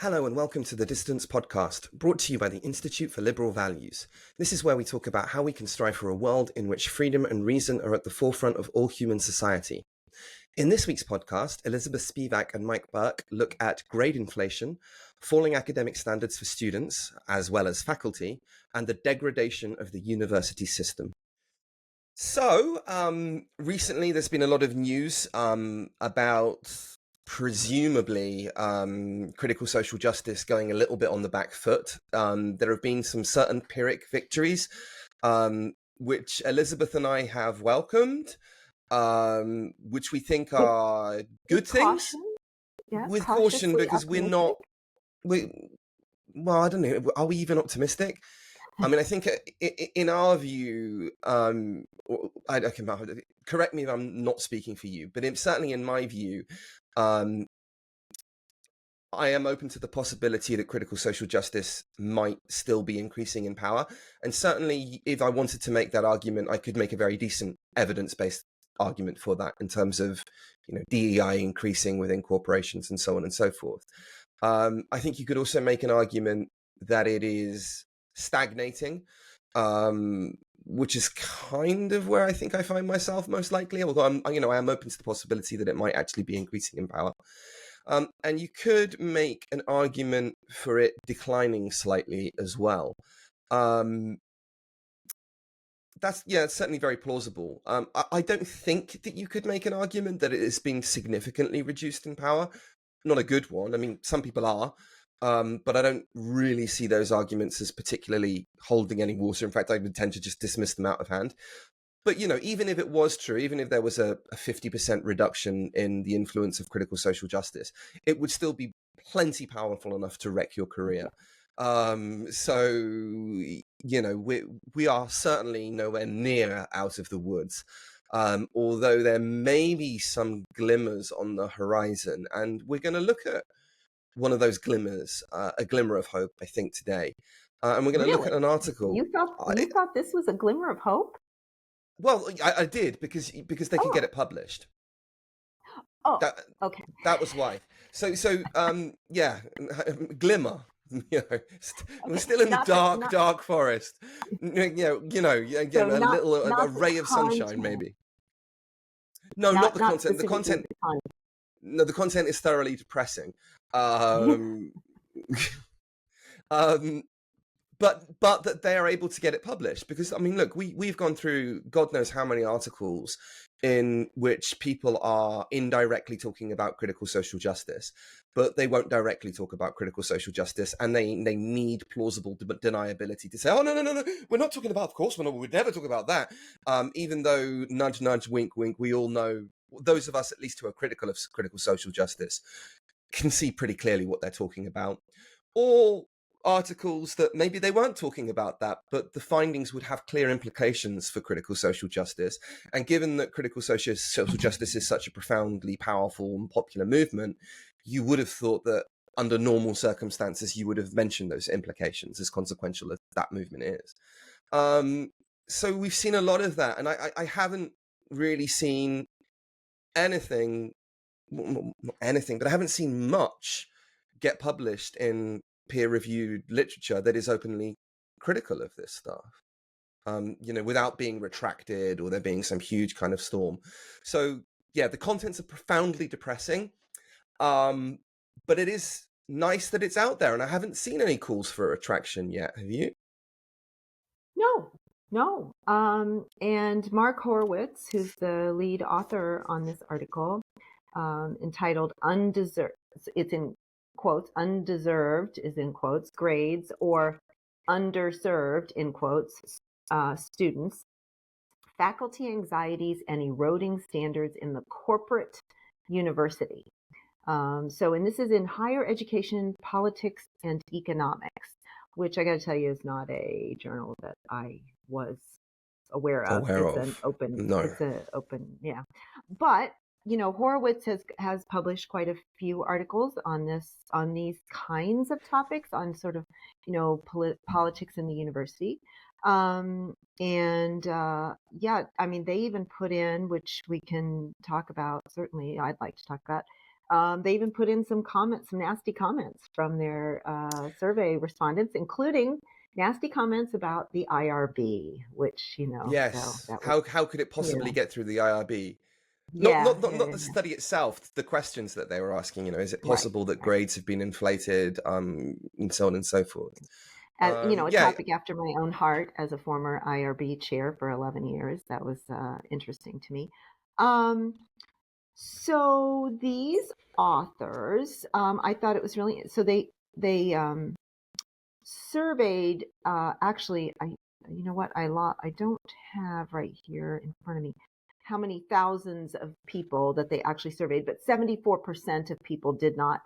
Hello and welcome to the Distance podcast, brought to you by the Institute for Liberal Values. This is where we talk about how we can strive for a world in which freedom and reason are at the forefront of all human society. In this week's podcast, Elizabeth Spivak and Mike Burke look at grade inflation, falling academic standards for students, as well as faculty, and the degradation of the university system. So, recently there's been a lot of news about presumably critical social justice going a little bit on the back foot. There have been some certain Pyrrhic victories, which Elizabeth and I have welcomed, which we think are good things. Yeah, with caution, because we're not, well, I don't know, are we even optimistic? I mean, I think in our view, correct me if I'm not speaking for you, but certainly in my view, I am open to the possibility that critical social justice might still be increasing in power. And certainly, if I wanted to make that argument, I could make a very decent evidence-based argument for that in terms of, DEI increasing within corporations and so on and so forth. I think you could also make an argument that it is stagnating, which is kind of where I think I find myself most likely, although I am open to the possibility that it might actually be increasing in power. And you could make an argument for it declining slightly as well. It's certainly very plausible. I don't think that you could make an argument that it has been significantly reduced in power. Not a good one. I mean, some people are. But I don't really see those arguments as particularly holding any water. In fact, I would tend to just dismiss them out of hand. But, even if it was true, even if there was a 50% reduction in the influence of critical social justice, it would still be plenty powerful enough to wreck your career. We are certainly nowhere near out of the woods. Although there may be some glimmers on the horizon, and we're going to look at one of those glimmers, a glimmer of hope, I think, today. And we're going to look at an article. You thought this was a glimmer of hope? Well, I did, because they can get it published. Oh, okay. That was why. So, glimmer. We're still in the dark forest. A ray of sunshine, maybe. No, not the content. The content. No, the content is thoroughly depressing. But that they are able to get it published, because look, we've gone through God knows how many articles in which people are indirectly talking about critical social justice, but they won't directly talk about critical social justice, and they need plausible deniability to say, oh, no, we're not talking about, of course, we'd never talk about that, even though nudge, nudge, wink, wink, we all know, those of us at least who are critical of critical social justice can see pretty clearly what they're talking about. Or articles that maybe they weren't talking about that, but the findings would have clear implications for critical social justice. And given that critical social justice is such a profoundly powerful and popular movement, you would have thought that under normal circumstances, you would have mentioned those implications, as consequential as that movement is. So we've seen a lot of that. And I haven't really seen anything, but I haven't seen much get published in peer-reviewed literature that is openly critical of this stuff, without being retracted or there being some huge kind of storm. So yeah, the contents are profoundly depressing, but it is nice that it's out there, and I haven't seen any calls for retraction yet. Have you? No. And Mark Horowitz, who's the lead author on this article, entitled Undeserved, it's in quotes, undeserved is in quotes, grades, or underserved in quotes, students, faculty anxieties and eroding standards in the corporate university. And this is in Higher Education, Politics, and Economics, which I got to tell you is not a journal that I was aware of. It's an open, yeah. But Horowitz has published quite a few articles on these kinds of topics, on sort of, politics in the university. They even put in, which we can talk about, certainly I'd like to talk about, They even put in some comments, some nasty comments from their survey respondents, including nasty comments about the IRB, which, so Yes. that was, How could it possibly yeah, get through the IRB? Not yeah, not not yeah, not yeah, the yeah. study itself, the questions that they were asking. Is it Right, possible that right. grades have been inflated, and so on and so forth. A Yeah. topic after my own heart as a former IRB chair for 11 years. That was interesting to me. Um, so these authors, I thought it was really, so they surveyed, actually, you know what, I don't have right here in front of me how many thousands of people that they actually surveyed, but 74% of people did not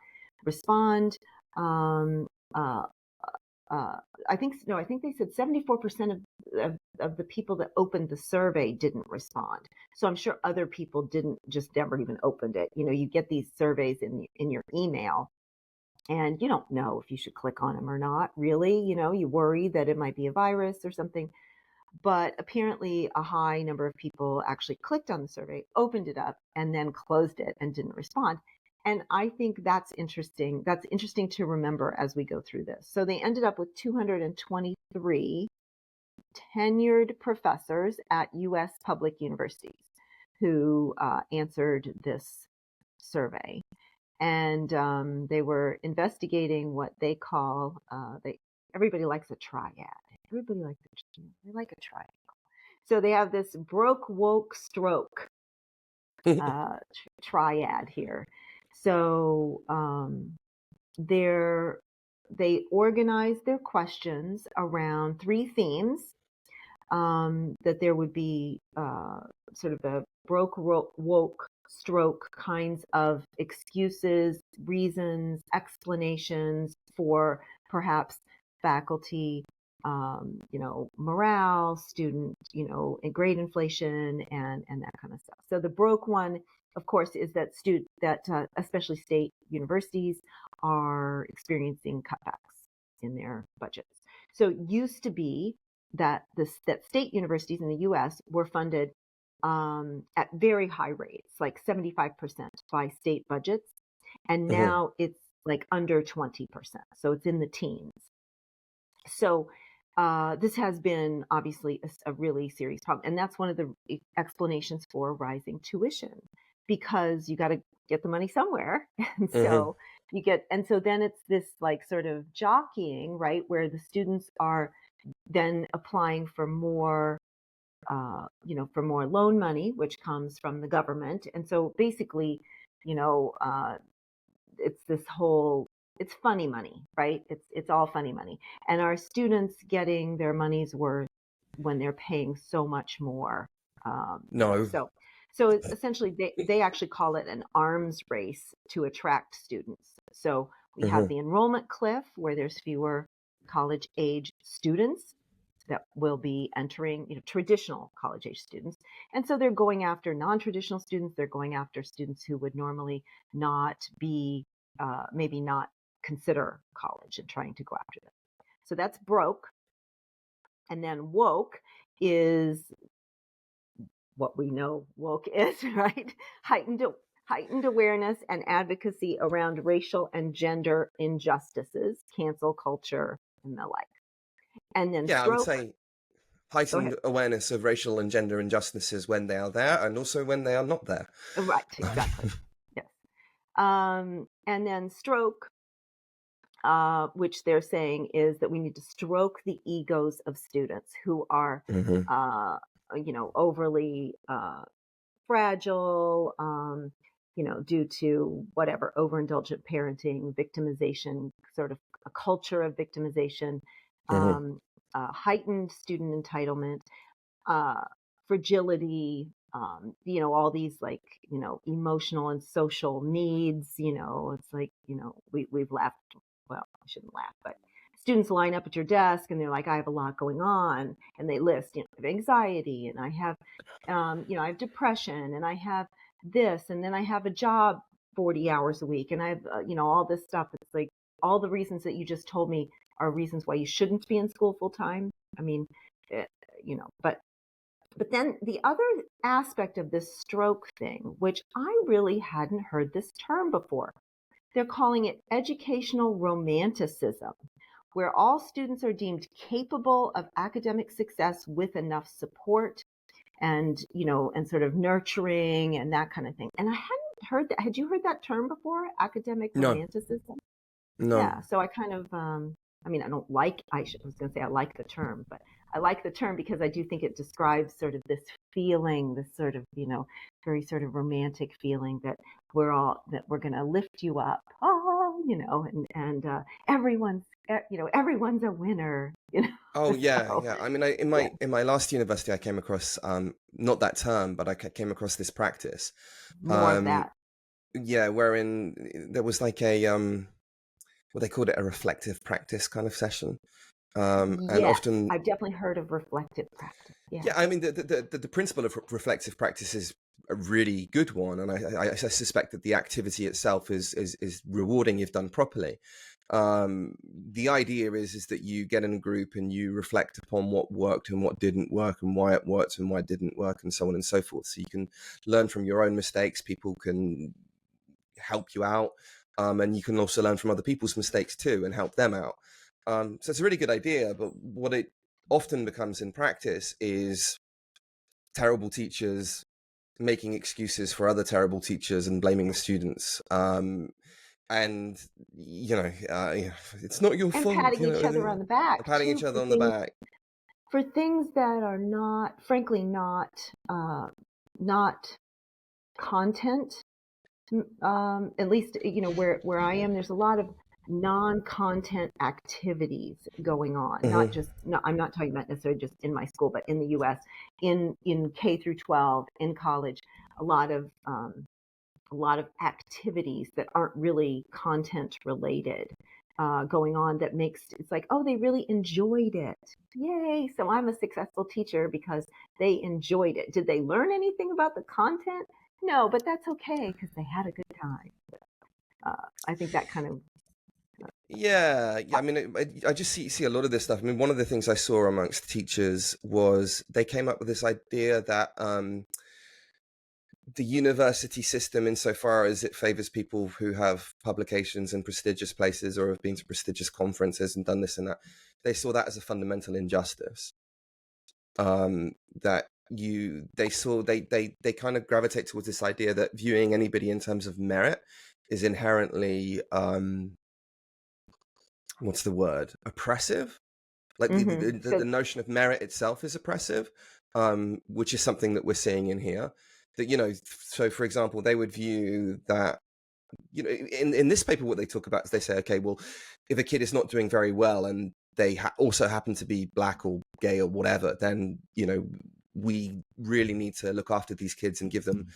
respond. Um, uh, uh, I think no, I think they said 74% of the people that opened the survey didn't respond. So I'm sure other people didn't, just never even opened it. You get these surveys in your email, and you don't know if you should click on them or not. Really, you worry that it might be a virus or something. But apparently, a high number of people actually clicked on the survey, opened it up, and then closed it and didn't respond. And I think that's interesting. That's interesting to remember as we go through this. So they ended up with 223 tenured professors at U.S. public universities who answered this survey. And they were investigating what they call, everybody likes a triad. Everybody likes they like a triad. So they have this broke, woke, stroke triad here. So they organized their questions around three themes. That there would be sort of a broke, woke, stroke kinds of excuses, reasons, explanations for perhaps faculty, morale, student, grade inflation, and that kind of stuff. So the broke one, of course, is that especially state universities are experiencing cutbacks in their budgets. So it used to be that state universities in the U.S. were funded at very high rates, like 75% by state budgets, and Mhm. now it's like under 20%. So it's in the teens. So this has been obviously a really serious problem, and that's one of the explanations for rising tuition, because you got to get the money somewhere, and Mhm. so then it's this like sort of jockeying, right, where the students are then applying for more, for more loan money, which comes from the government. And so basically, you know, uh, it's this whole, it's funny money, right? It's all funny money, and our students getting their money's worth when they're paying so much more. No. So essentially, they actually call it an arms race to attract students. So we have Mhm. the enrollment cliff, where there's fewer college age students that will be entering, traditional college age students. And so they're going after non-traditional students. They're going after students who would normally not be, maybe not consider college, and trying to go after them. So that's broke. And then woke is what we know woke is, right? Heightened awareness and advocacy around racial and gender injustices, cancel culture, and the like. And then Yeah, I would stroke. say Go ahead. heightened awareness of racial and gender injustices when they are there, and also when they are not there. Right, exactly. Yes. And then stroke, which they're saying is that we need to stroke the egos of students who are, Mhm. uh, overly fragile, due to whatever, overindulgent parenting, victimization, sort of a culture of victimization, Mhm. um, heightened student entitlement, uh, fragility, all these, like, emotional and social needs. It's like, we've laughed. Well, I shouldn't laugh, but students line up at your desk and they're like, I have a lot going on. And they list, I have anxiety, and I have, I have depression, and I have this, and then I have a job 40 hours a week, and I have, all this stuff. It's like all the reasons that you just told me are reasons why you shouldn't be in school full time. I mean, but But then the other aspect of this stroke thing, which I really hadn't heard this term before, they're calling it educational romanticism, where all students are deemed capable of academic success with enough support and, and sort of nurturing and that kind of thing. And I hadn't heard that. Had you heard that term before? Academic No, romanticism? no. Yeah. So I kind of, I don't like, I was going to say I like the term, but I like the term because I do think it describes sort of this feeling, this sort of, very sort of romantic feeling that we're going to lift you up. Oh, and everyone's, everyone's a winner, Oh yeah, So, yeah. I mean, yeah, in my last university, I came across not that term, but I came across this practice. more of Um, that. yeah, wherein there was like a what they called it, a reflective practice kind of session. And Yes, often, I've definitely heard of reflective practice. Yeah. yeah, I mean, the principle of reflective practice is a really good one, and I suspect that the activity itself is rewarding if done properly. The idea is that you get in a group and you reflect upon what worked and what didn't work and why it worked and why it didn't work and so on and so forth. So you can learn from your own mistakes. People can help you out, and you can also learn from other people's mistakes too and help them out. So it's a really good idea, but what it often becomes in practice is terrible teachers making excuses for other terrible teachers and blaming the students. And it's not your And fault. patting each other on the back Patting too each other on the back. for things that are not, frankly, not content. At least, where I am, there's a lot of non-content activities going on. Not Hmm. just, no, I'm not talking about necessarily just in my school, but in the U.S., in K through 12, in college, a lot of activities that aren't really content related going on that makes it's like, oh, they really enjoyed it. Yay. So I'm a successful teacher because they enjoyed it. Did they learn anything about the content? No, but that's okay because they had a good time. I think that kind of, Yeah, yeah. I mean, I just see a lot of this stuff. I mean, one of the things I saw amongst teachers was they came up with this idea that the university system, insofar as it favors people who have publications in prestigious places or have been to prestigious conferences and done this and that, they saw that as a fundamental injustice. That they kind of gravitate towards this idea that viewing anybody in terms of merit is inherently what's the word, oppressive. Like the so, notion of merit itself is oppressive, which is something that we're seeing in here. That so for example, they would view that in this paper, what they talk about is they say, okay, well, if a kid is not doing very well and they also happen to be black or gay or whatever, then we really need to look after these kids and give them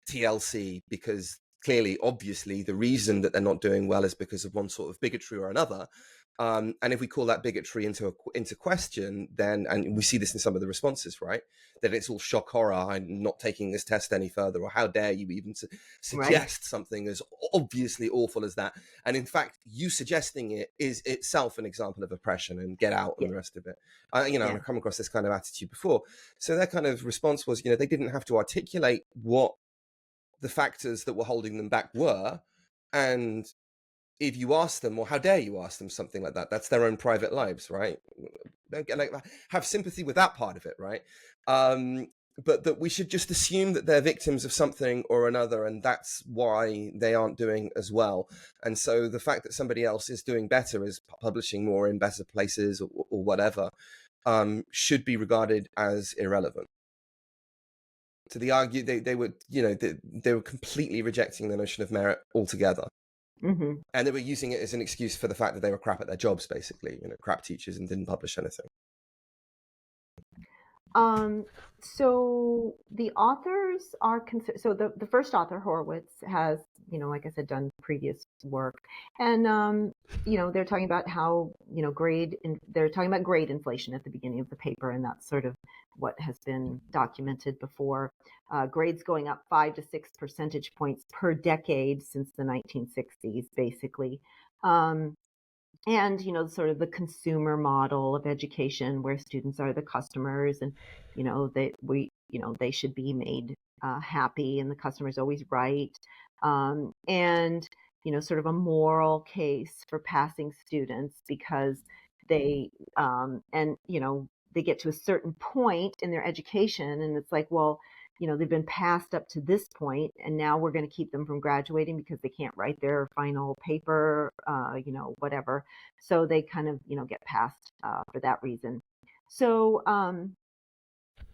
TLC, because clearly, obviously, the reason that they're not doing well is because of one sort of bigotry or another. And if we call that bigotry into question, then, and we see this in some of the responses, right, that it's all shock horror, I'm not taking this test any further, or how dare you even right. suggest something as obviously awful as that. And in fact, you suggesting it is itself an example of oppression, and get out Yeah. and the rest of it. And Yeah. I've come across this kind of attitude before. So their kind of response was, they didn't have to articulate what the factors that were holding them back were. And if you ask them, or how dare you ask them something like that, that's their own private lives, right? Don't get, have sympathy with that part of it, right? But that we should just assume that they're victims of something or another, and that's why they aren't doing as well. And so the fact that somebody else is doing better, is publishing more in better places or whatever, should be regarded as irrelevant. So they argue they were they were completely rejecting the notion of merit altogether. Mm-hmm. And they were using it as an excuse for the fact that they were crap at their jobs, basically, crap teachers, and didn't publish anything. So the authors are so the first author, Horowitz, has, like I said, done previous work, and they're talking about how they're talking about grade inflation at the beginning of the paper, and that's sort of what has been documented before. Grades going up 5 to 6 percentage points per decade since the 1960s, basically. and sort of the consumer model of education where students are the customers, and they should be made happy, and the customer's always right, and sort of a moral case for passing students because they and they get to a certain point in their education, and it's like, well, they've been passed up to this point, and now we're going to keep them from graduating because they can't write their final paper, whatever. So they kind of, get passed for that reason. So,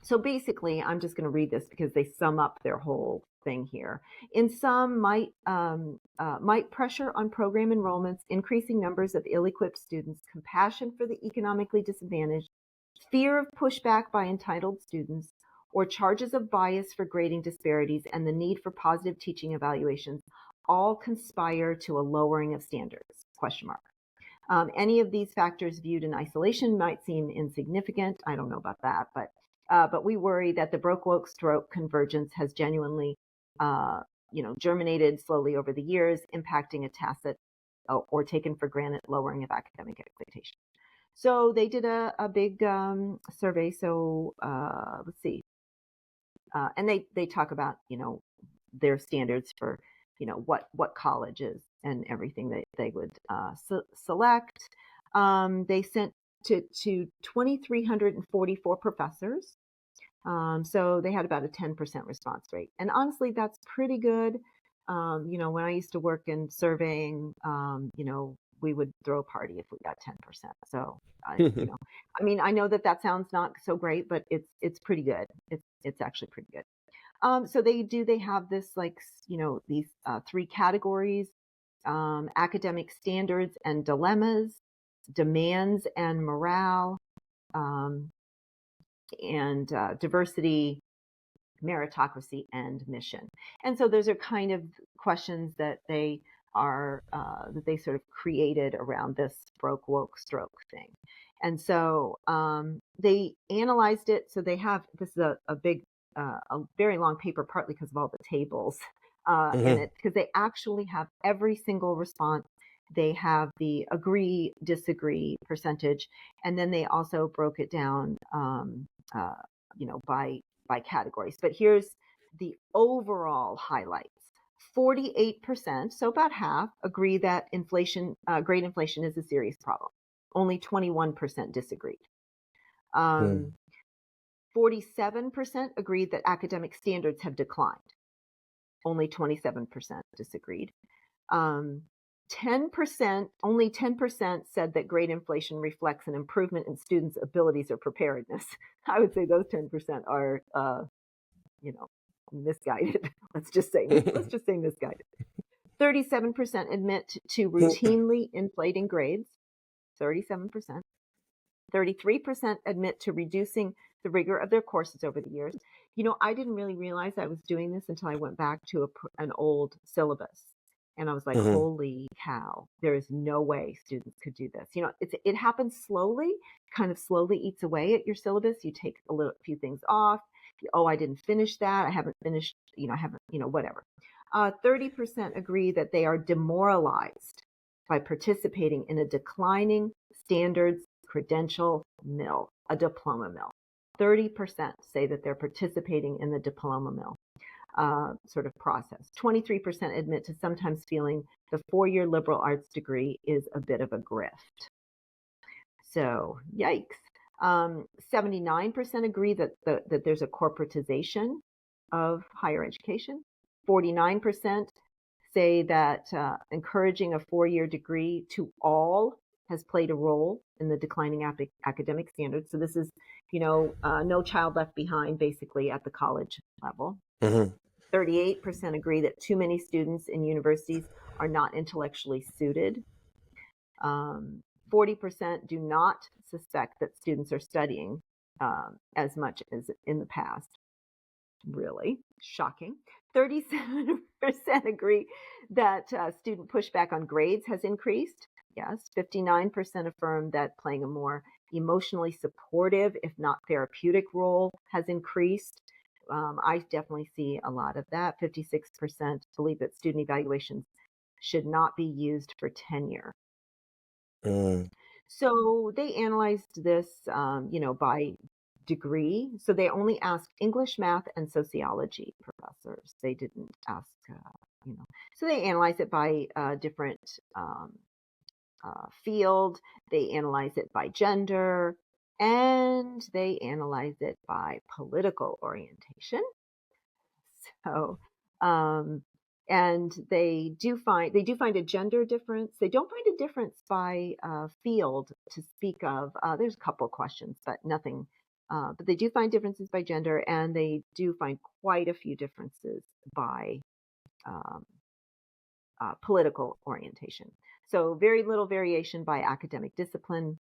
so basically, I'm just going to read this because they sum up their whole thing here. In some, might pressure on program enrollments, increasing numbers of ill-equipped students, compassion for the economically disadvantaged, fear of pushback by entitled students, or charges of bias for grading disparities, and the need for positive teaching evaluations all conspire to a lowering of standards, ? Any of these factors viewed in isolation might seem insignificant. I don't know about that, but we worry that the broke-woke-stroke convergence has genuinely, germinated slowly over the years, impacting a tacit or taken for granted lowering of academic expectations. So they did a big survey. So let's see. And they talk about, their standards for, what colleges and everything that they would select. They sent to 2,344 professors. So they had about a 10% response rate. And honestly, that's pretty good. When I used to work in surveying, we would throw a party if we got 10%. So, I know that sounds not so great, but it's pretty good. It's actually pretty good. So they have this, like, these three categories: academic standards and dilemmas, demands and morale, and diversity, meritocracy, and mission. And so those are kind of questions that they sort of created around this broke, woke, stroke thing. And so they analyzed it. So they have, this is a big, a very long paper, partly because of all the tables in it, because they actually have every single response. They have the agree, disagree percentage, and then they also broke it down, by categories. But here's the overall highlights. 48%, so about half, agree that grade inflation is a serious problem. Only 21% disagreed. 47% agreed that academic standards have declined. Only 27% disagreed. 10%, only 10% said that grade inflation reflects an improvement in students' abilities or preparedness. I would say those 10% are, misguided. Let's just say misguided. 37% admit to routinely inflating grades. 37%. 33% admit to reducing the rigor of their courses over the years. I didn't really realize I was doing this until I went back to an old syllabus. And I was like, holy cow, there is no way students could do this. It happens slowly, kind of slowly eats away at your syllabus. You take a few things off. Oh, I didn't finish that. I haven't finished, whatever. 30% agree that they are demoralized by participating in a declining standards credential mill, a diploma mill. 30% say that they're participating in the diploma mill sort of process. 23% admit to sometimes feeling the 4-year liberal arts degree is a bit of a grift. So, yikes. 79% agree that there's a corporatization of higher education. 49% say that encouraging a 4-year degree to all has played a role in the declining academic standards. So this is, no child left behind, basically, at the college level. 38% agree that too many students in universities are not intellectually suited. 40% do not suspect that students are studying as much as in the past. Really shocking. 37% agree that student pushback on grades has increased. Yes. 59% affirm that playing a more emotionally supportive, if not therapeutic, role has increased. I definitely see a lot of that. 56% believe that student evaluations should not be used for tenure. Mm. So they analyzed this, by degree. So they only asked English, math, and sociology professors. They didn't ask, you know. So they analyzed it by different field. They analyze it by gender, and they analyze it by political orientation. So, um, and they do find a gender difference. They don't find a difference by field to speak of. There's a couple of questions, but nothing. But they do find differences by gender, and they do find quite a few differences by um, political orientation. So very little variation by academic discipline.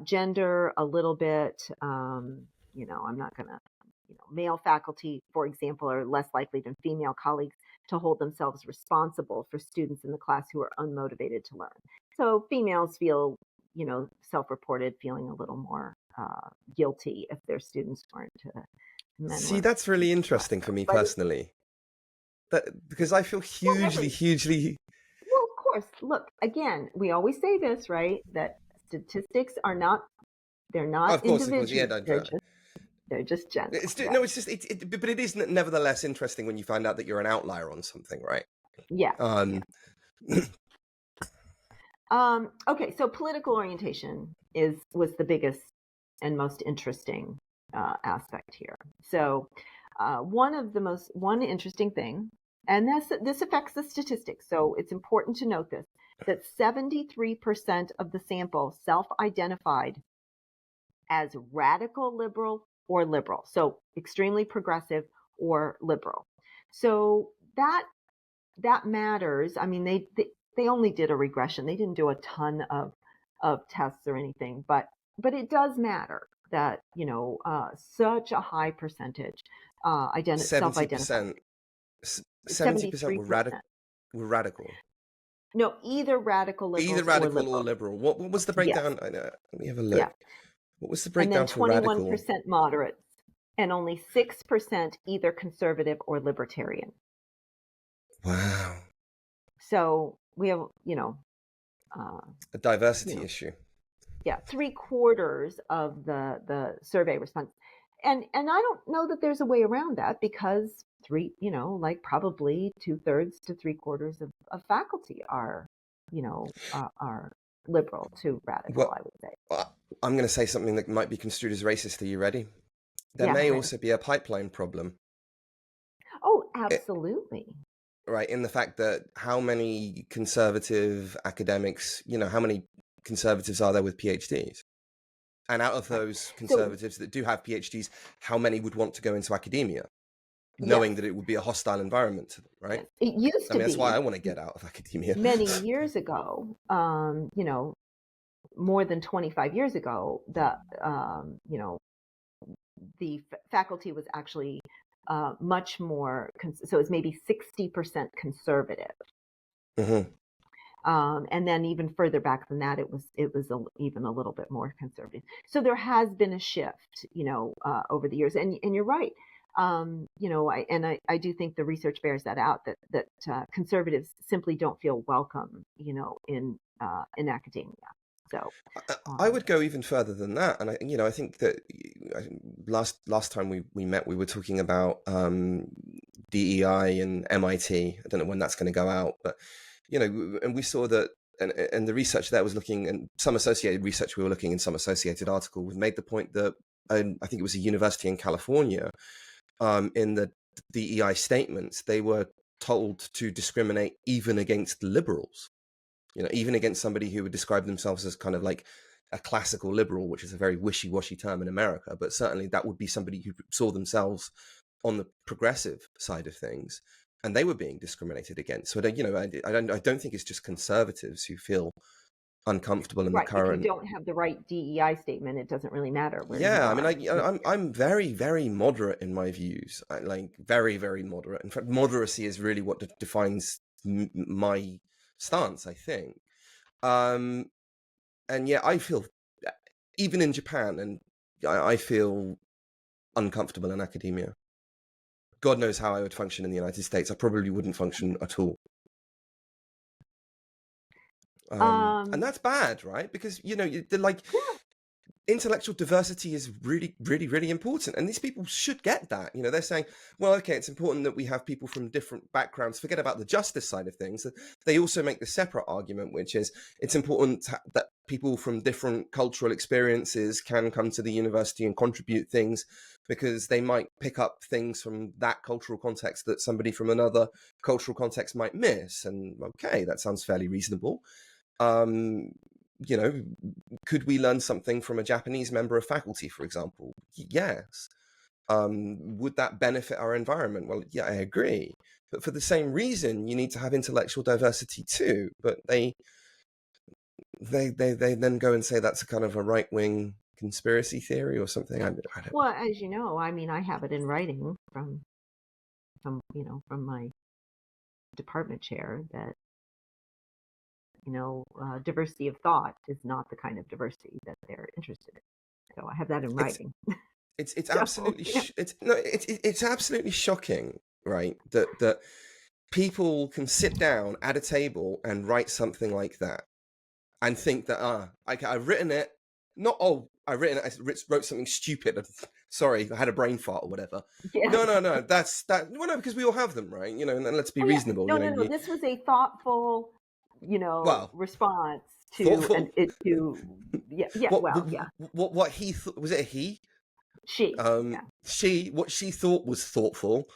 Gender, a little bit. I'm not going to, male faculty, for example, are less likely than female colleagues to hold themselves responsible for students in the class who are unmotivated to learn. So females feel, self-reported, feeling a little more guilty if their students weren't men See, were that's really less interesting so. for me But personally. Because I feel well, hugely. well, of course, look, again, we always say this, right? That statistics are not, they're Oh, not of course, yeah, individuals. no, They're just general. it's Yeah. no, it's just but it is nevertheless interesting when you find out that you're an outlier on something, right? Yes. Um, Okay, so political orientation was the biggest and most interesting aspect here. So one interesting thing, and this affects the statistics. So it's important to note this, that 73% of the sample self-identified as radical liberal or liberal. So extremely progressive or liberal. So that matters. I mean, they only did a regression. They didn't do a ton of tests or anything, but it does matter that such a high percentage self-identify. 70%, 70% 73%. were radical, No, either radical either liberals or radical or liberals. liberal. What was the Yes, breakdown? I know. Let me have a look. yeah. What was the And then breakdown for radical? 21% moderates, and only 6% either conservative or libertarian. Wow, So we have, a diversity you know, issue. yeah, 3/4 of the survey response. And I don't know that there's a way around that, because like probably 2/3 to 3/4 of faculty are liberal to radical, Well, I would say. I'm going to say something that might be construed as racist. Are you ready? There Yeah, may I'm ready. also be a pipeline problem, Oh, eh, absolutely. right? In the fact that how many conservative academics, how many conservatives are there with PhDs? And out of Right. those So, conservatives that do have PhDs, how many would want to go into academia, yes, knowing that it would be a hostile environment to them, right? yes. It used I to mean, that's why be I want to get out of academia. many years ago, more than 25 years ago, the faculty was actually much more, so it's maybe 60% conservative. Mm-hmm. And then even further back than that, even a little bit more conservative. So there has been a shift, over the years. And you're right. I do think the research bears that out, that conservatives simply don't feel welcome, in academia. So I um, would go even further than that, and I think that last time we met, we were talking about DEI and MIT. I don't know when that's going to go out, but and we saw that, and the research there was looking, and some associated research we were looking in some associated article made the point that, I think it was a university in California, in the DEI statements, they were told to discriminate even against liberals. Even against somebody who would describe themselves as kind of like a classical liberal, which is a very wishy-washy term in America, but certainly that would be somebody who saw themselves on the progressive side of things, and they were being discriminated against. So I don't think it's just conservatives who feel uncomfortable in the right, if you current. don't have the right DEI statement, it doesn't really matter where you Yeah, I are. mean, I'm very, very moderate in my views. Like very, very moderate. In fact, moderacy is really what defines my stance, I think. And yeah, I feel, even in Japan, and I feel uncomfortable in academia. God knows how I would function in the United States. I probably wouldn't function at all. And that's bad, right? Because, they're like, Yeah. intellectual diversity is really, really, really important. And these people should get that. They're saying, well, okay, it's important that we have people from different backgrounds. Forget about the justice side of things. They also make the separate argument, which is it's important that people from different cultural experiences can come to the university and contribute things, because they might pick up things from that cultural context that somebody from another cultural context might miss. And okay, that sounds fairly reasonable. Could we learn something from a Japanese member of faculty, for example? Yes. Would that benefit our environment? Well, yeah, I agree. But for the same reason, you need to have intellectual diversity too. But they then go and say that's a kind of a right-wing conspiracy theory or something. I don't Well, as you know, I mean, I have it in writing from my department chair that diversity of thought is not the kind of diversity that they're interested in. So I have that in writing. It's So, absolutely yeah. it's absolutely shocking, right? That people can sit down at a table and write something like that and think that I've written it. Not I wrote something stupid. Sorry, I had a brain fart or whatever. Yeah. No, that's that. Well, no, because we all have them, right? And let's be Oh, yeah. reasonable. No. This was a thoughtful, Well, response to thoughtful. yeah. Well, yeah. What he thought, was it a he? She, yeah, What she thought was thoughtful.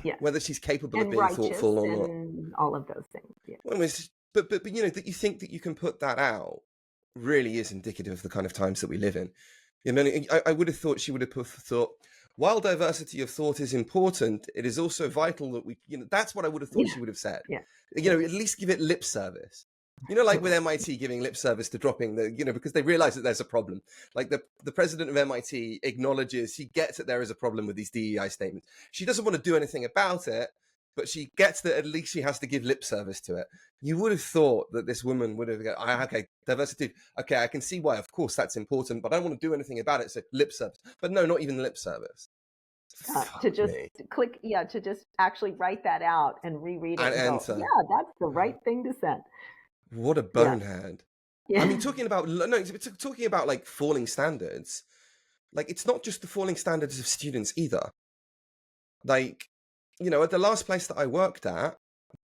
yes, Whether she's capable of and being righteous thoughtful or not. and all of those things. Yeah. Well, but that you think that you can put that out really is indicative of the kind of times that we live in. I would have thought she would have thought, while diversity of thought is important, it is also vital that we, that's what I would have thought Yeah. she would have said. Yeah. At least give it lip service. Like with MIT giving lip service to dropping because they realize that there's a problem. Like the president of MIT acknowledges, he gets that there is a problem with these DEI statements. She doesn't want to do anything about it, but she gets that at least she has to give lip service to it. You would have thought that this woman would have go, okay, diversity. Okay, I can see why. Of course, that's important, but I don't want to do anything about it. So lip service. But no, not even lip service. To just click, to just actually write that out and reread it and enter. go, yeah, that's the right thing to send. What a bonehead. Yeah. I mean, talking about like falling standards, like it's not just the falling standards of students either. Like, at the last place that I worked at,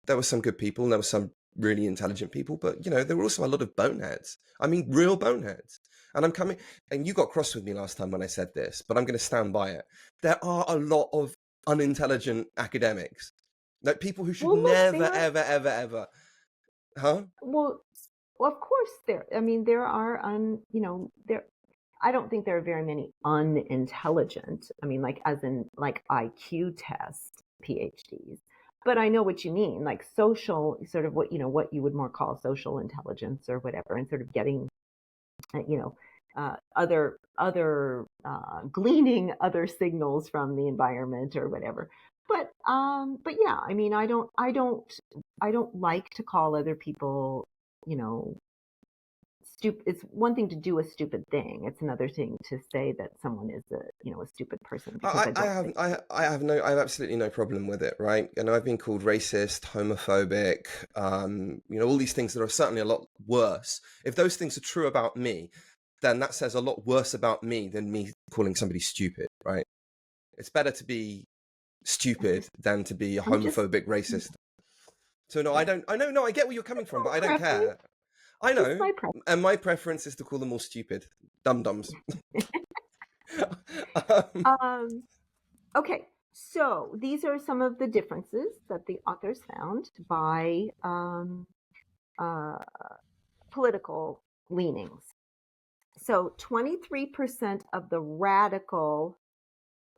there were some good people and there were some really intelligent people, but there were also a lot of boneheads. I mean, real boneheads. And you got cross with me last time when I said this, but I'm going to stand by it. There are a lot of unintelligent academics, like people who should ever. Huh? Well, of course there are there. I don't think there are very many unintelligent. I mean, like as in like IQ test PhDs. But I know what you mean, like social, sort of what you would more call social intelligence or whatever, and sort of getting, other gleaning other signals from the environment or whatever. But yeah, I mean, I don't like to call other people, stupid. It's one thing to do a stupid thing. It's another thing to say that someone is a stupid person. Because I have absolutely no problem with it, right? I've been called racist, homophobic, all these things that are certainly a lot worse. If those things are true about me, then that says a lot worse about me than me calling somebody stupid, right? It's better to be stupid than to be a homophobic racist. So no, I get where you're coming from, but I don't care. I know, and my preference is to call them all stupid, dum-dums. Okay, so these are some of the differences that the authors found by political leanings. So 23% of the radical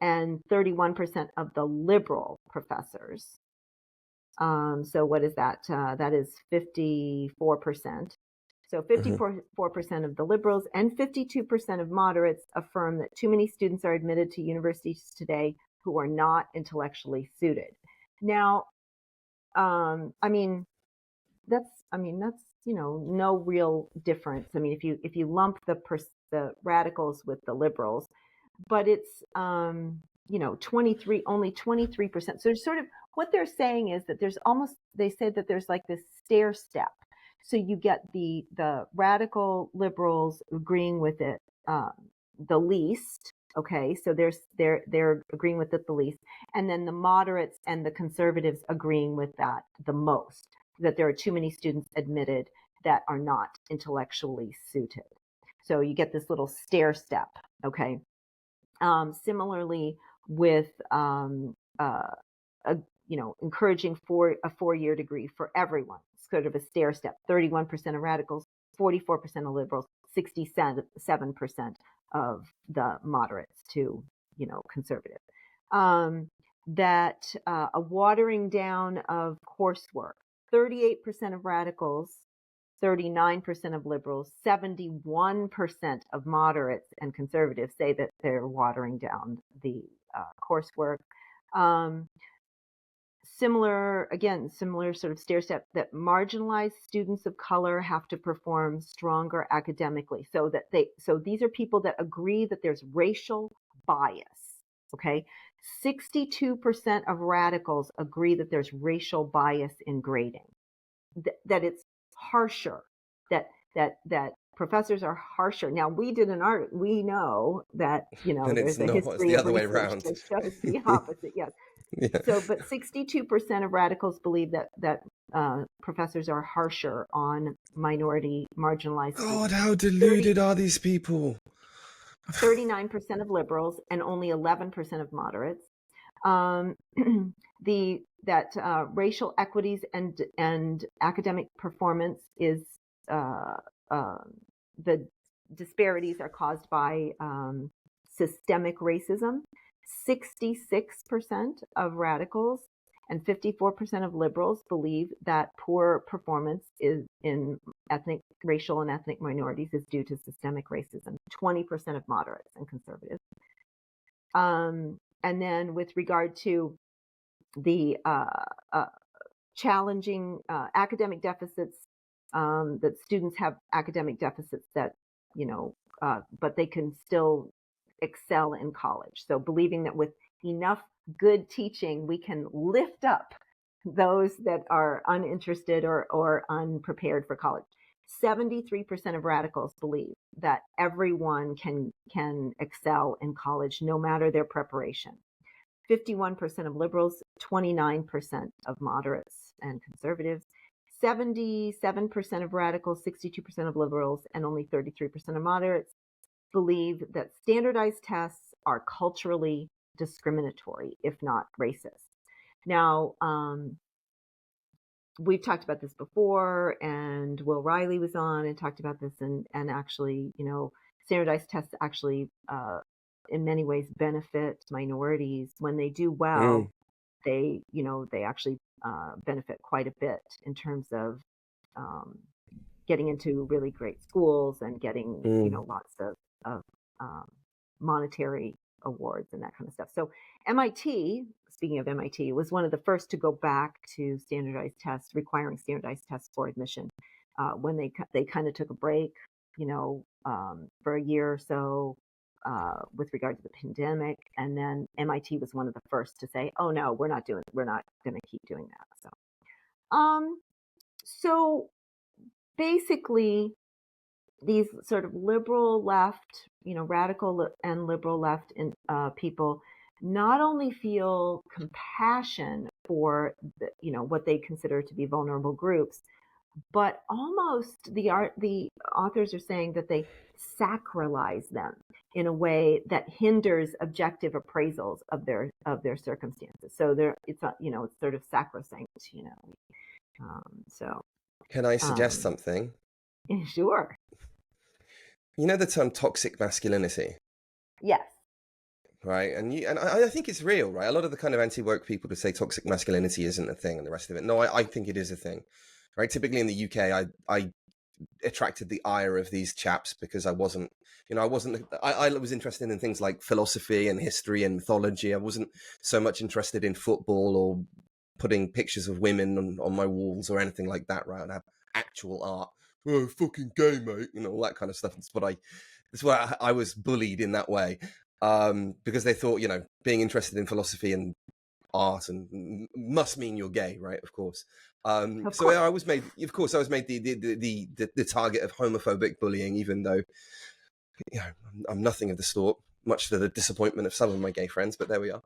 and 31% of the liberal professors. So what is that? That is 54%. So 54% of the liberals and 52% of moderates affirm that too many students are admitted to universities today who are not intellectually suited. Now, I mean, that's no real difference. I mean, if you lump the radicals with the liberals, but it's only 23%. So there's sort of, what they're saying is that they say that there's like this stair step. So you get the radical liberals agreeing with it the least. Okay, so they're agreeing with it the least, and then the moderates and the conservatives agreeing with that the most. That there are too many students admitted that are not intellectually suited. So you get this little stair step. Okay. Similarly, with encouraging for a 4-year degree for everyone, sort of a stair step. 31% of radicals, 44% of liberals, 67% of the moderates to conservative. That a watering down of coursework. 38% of radicals, 39% of liberals, 71% of moderates and conservatives say that they're watering down the coursework. Similar sort of stair step, that marginalized students of color have to perform stronger academically. So these are people that agree that there's racial bias. Okay. 62% of radicals agree that there's racial bias in grading, that it's harsher, that professors are harsher. Now, we did an art, we know that, And it's there's a not, it's history the of other way research around. that shows the opposite. Yes. Yeah. So, but 62% of radicals believe that professors are harsher on minority marginalized God, students. how deluded are these people? 39% of liberals and only 11% of moderates. Racial equities and academic performance is the disparities are caused by systemic racism. 66% of radicals and 54% of liberals believe that poor performance is in racial and ethnic minorities is due to systemic racism. 20% of moderates and conservatives. And then with regard to the challenging academic deficits, that students have academic deficits that, but they can still excel in college. So believing that with enough good teaching, we can lift up those that are uninterested or unprepared for college. 73% of radicals believe that everyone can excel in college, no matter their preparation. 51% of liberals, 29% of moderates and conservatives, 77% of radicals, 62% of liberals, and only 33% of moderates believe that standardized tests are culturally discriminatory, if not racist. Now, we've talked about this before, and Will Riley was on and talked about this, and actually, standardized tests actually, in many ways, benefit minorities. When they do well, they actually benefit quite a bit in terms of getting into really great schools and getting, lots of monetary awards and that kind of stuff. So MIT, speaking of MIT, was one of the first to go back to standardized tests, requiring standardized tests for admission. When they kind of took a break, for a year or so with regard to the pandemic, and then MIT was one of the first to say, "Oh no, we're not going to keep doing that." So basically, these sort of liberal left, radical and liberal left in people not only feel compassion for what they consider to be vulnerable groups, but almost the authors are saying that they sacralize them in a way that hinders objective appraisals of their circumstances. So it's sort of sacrosanct, So Can I suggest something? Sure. You know the term toxic masculinity? Yes. Right, and I think it's real, right? A lot of the kind of anti-woke people to say toxic masculinity isn't a thing and the rest of it. No, I think it is a thing, right? Typically in the UK, I attracted the ire of these chaps because I was interested in things like philosophy and history and mythology. I wasn't so much interested in football or putting pictures of women on my walls or anything like that, right? And have actual art. Oh, fucking gay, mate. All that kind of stuff. That's why I was bullied in that way. Because they thought, being interested in philosophy and art and must mean you're gay, right? Of course. Of So course. I was made, of course, I was made the target of homophobic bullying, even though I'm nothing of the sort, much to the disappointment of some of my gay friends. But there we are.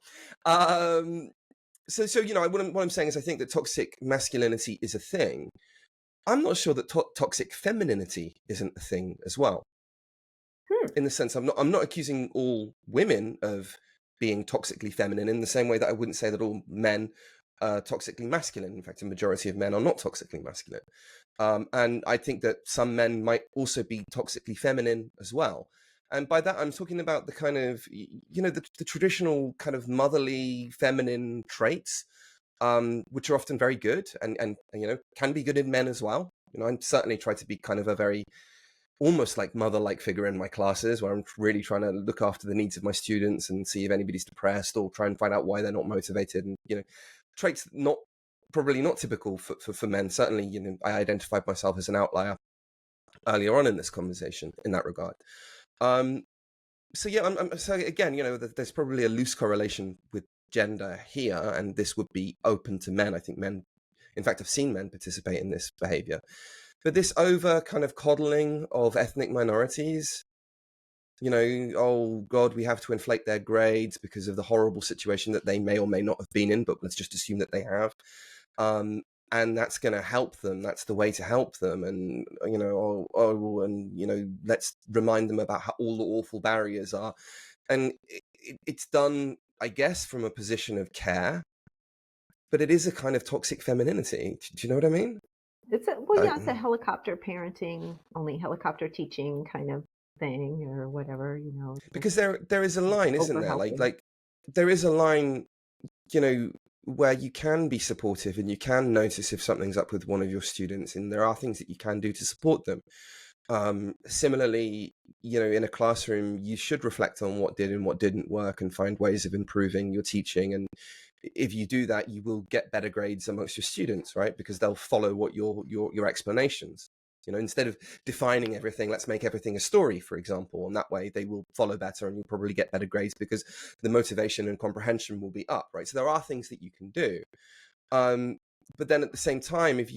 So what I'm saying is, I think that toxic masculinity is a thing. I'm not sure that toxic femininity isn't a thing as well. In the sense, I'm not accusing all women of being toxically feminine in the same way that I wouldn't say that all men are toxically masculine. In fact, a majority of men are not toxically masculine. And I think that some men might also be toxically feminine as well. And by that, I'm talking about the kind of, the traditional kind of motherly feminine traits, which are often very good and can be good in men as well. I certainly try to be kind of a very almost like mother-like figure in my classes, where I'm really trying to look after the needs of my students and see if anybody's depressed, or try and find out why they're not motivated. And traits probably not typical for men. Certainly, I identified myself as an outlier earlier on in this conversation in that regard. So again, there's probably a loose correlation with gender here, and this would be open to men. I think men, in fact, I've seen men participate in this behavior. But this over kind of coddling of ethnic minorities, oh God, we have to inflate their grades because of the horrible situation that they may or may not have been in, but let's just assume that they have. And that's going to help them. That's the way to help them. And, let's remind them about how all the awful barriers are. And it's done, I guess, from a position of care, but it is a kind of toxic femininity. Do you know what I mean? It's a helicopter parenting, only helicopter teaching kind of thing, or whatever, Because there is a line, isn't there? Like there is a line, where you can be supportive and you can notice if something's up with one of your students, and there are things that you can do to support them. Similarly, in a classroom, you should reflect on what did and what didn't work and find ways of improving your teaching. And if you do that, you will get better grades amongst your students, right? Because they'll follow what your explanations. Instead of defining everything, let's make everything a story, for example. And that way they will follow better, and you'll probably get better grades because the motivation and comprehension will be up, right? So there are things that you can do. But then at the same time, if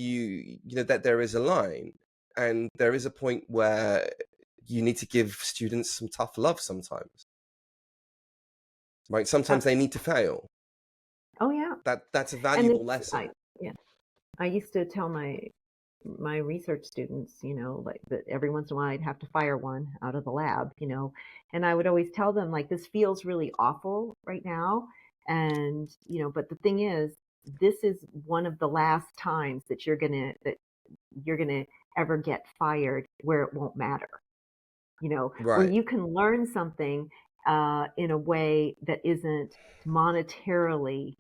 that there is a line, and there is a point where you need to give students some tough love sometimes, right? Sometimes they need to fail. Oh yeah, that's a valuable lesson. I used to tell my research students, like that every once in a while I'd have to fire one out of the lab, and I would always tell them, like, this feels really awful right now, and but the thing is, this is one of the last times that you're gonna ever get fired where it won't matter, Right. where you can learn something in a way that isn't monetarily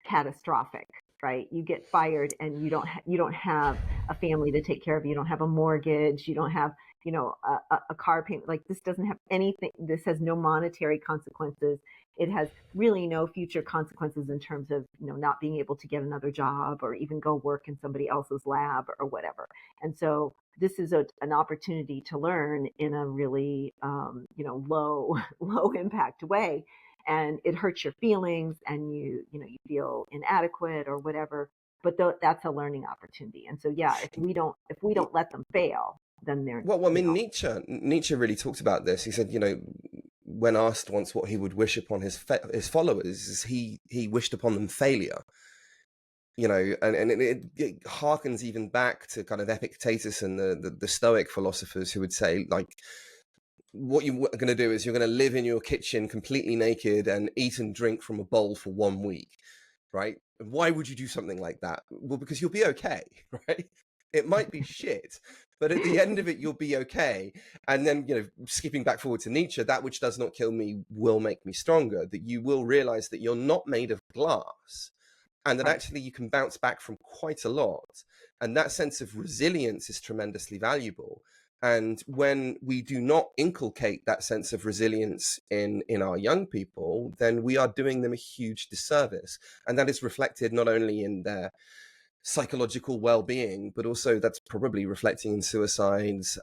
catastrophic, right? You get fired and you don't have a family to take care of. You don't have a mortgage. You don't have, a car payment. Like, this doesn't have anything. This has no monetary consequences. It has really no future consequences in terms of, not being able to get another job or even go work in somebody else's lab or whatever. And so this is an opportunity to learn in a really, low impact way. And it hurts your feelings, and you feel inadequate or whatever, but that's a learning opportunity. And so if we don't let them fail, then they're Nietzsche really talked about this. He said, when asked once what he would wish upon his followers, he wished upon them failure. And it harkens even back to kind of Epictetus and the Stoic philosophers, who would say, like, what you're going to do is you're going to live in your kitchen completely naked and eat and drink from a bowl for 1 week, right? Why would you do something like that? Well, because you'll be okay, right? It might be shit, but at the end of it, you'll be okay. And then, skipping back forward to Nietzsche, that which does not kill me will make me stronger. That you will realize that you're not made of glass, and that actually you can bounce back from quite a lot. And that sense of resilience is tremendously valuable. And when we do not inculcate that sense of resilience in our young people, then we are doing them a huge disservice. And that is reflected not only in their psychological well-being, but also that's probably reflecting in suicides,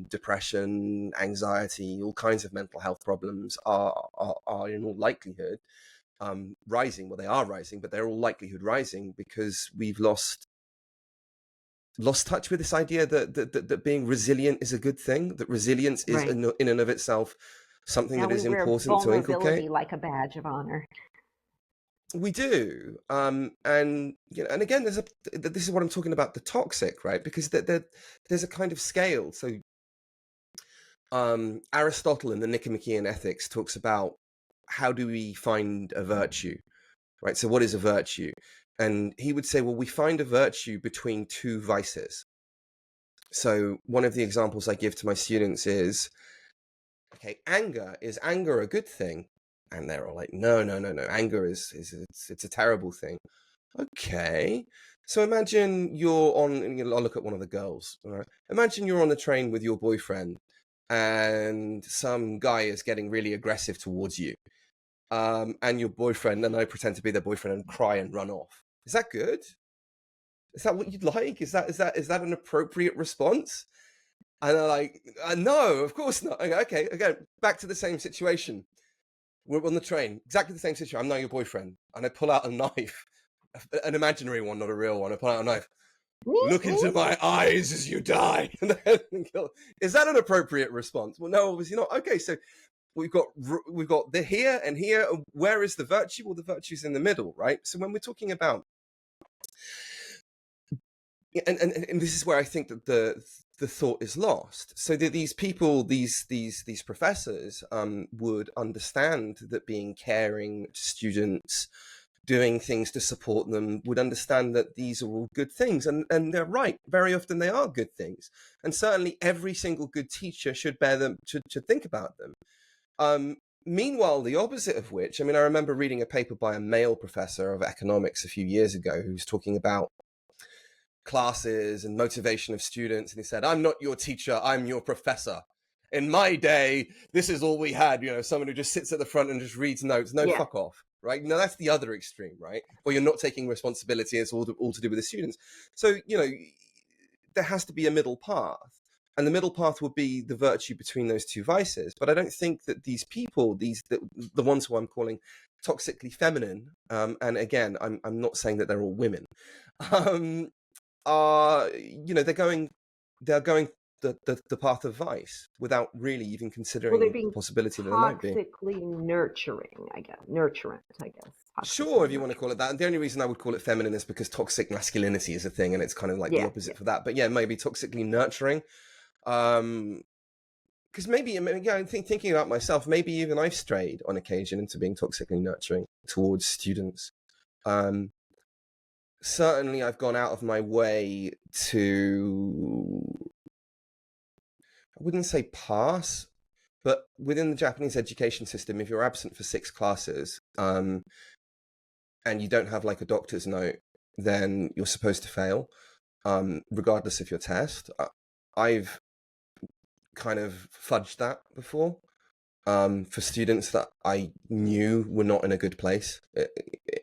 depression, anxiety, all kinds of mental health problems are in all likelihood rising. Well, they are rising, but they're all likelihood rising because we've lost touch with this idea that being resilient is a good thing, that resilience is Right. in and of itself something Now that we is wear important to inculcate. vulnerability like a badge of honor. We do, and and again, this is what I'm talking about, the toxic, right? Because there's a kind of scale. So Aristotle in the Nicomachean Ethics talks about how do we find a virtue, right? So what is a virtue? And he would say, well, we find a virtue between two vices. So one of the examples I give to my students is, okay, is anger a good thing? And they're all like, no, anger is it's a terrible thing. Okay. So imagine you're on, I'll look at one of the girls. All right. Imagine you're on the train with your boyfriend and some guy is getting really aggressive towards you. And your boyfriend, and I pretend to be their boyfriend and cry and run off. Is that good? Is that what you'd like? Is that an appropriate response? And they're like, no, of course not. Okay, again, back to the same situation. We're on the train, exactly the same situation. I'm now your boyfriend, and I pull out a knife, an imaginary one, not a real one. I pull out a knife. Look into my eyes as you die. Is that an appropriate response? Well, no, obviously not. Okay, so we've got the here and here. Where is the virtue? Well, the virtue's in the middle, right? So when we're talking about, and this is where I think that the thought is lost. So that these people, these professors, would understand that being caring to students, doing things to support them, would understand that these are all good things, and they're right. Very often they are good things, and certainly every single good teacher should bear them, should think about them. Meanwhile, the opposite of which, I mean, I remember reading a paper by a male professor of economics a few years ago who was talking about classes and motivation of students, and he said, I'm not your teacher, I'm your professor. In my day, this is all we had, someone who just sits at the front and just reads notes. No, fuck off, right? No, that's the other extreme, right? Or you're not taking responsibility, it's all to do with the students. So there has to be a middle path, and the middle path would be the virtue between those two vices. But I don't think that these people, the ones who I'm calling toxically feminine, and again, I'm not saying that they're all women, are they're going the path of vice without really even considering They're the being possibility that they might be toxically nurturing, I guess. Nurturant, I guess. sure, if you want to call it that. And the only reason I would call it feminine is because toxic masculinity is a thing, and it's kind of like the opposite for that. But yeah, maybe toxically nurturing, because maybe thinking about myself, maybe even I've strayed on occasion into being toxically nurturing towards students. Certainly I've gone out of my way to, I wouldn't say pass, but within the Japanese education system, if you're absent for 6 classes, and you don't have like a doctor's note, then you're supposed to fail, regardless of your test. I've kind of fudged that before, for students that I knew were not in a good place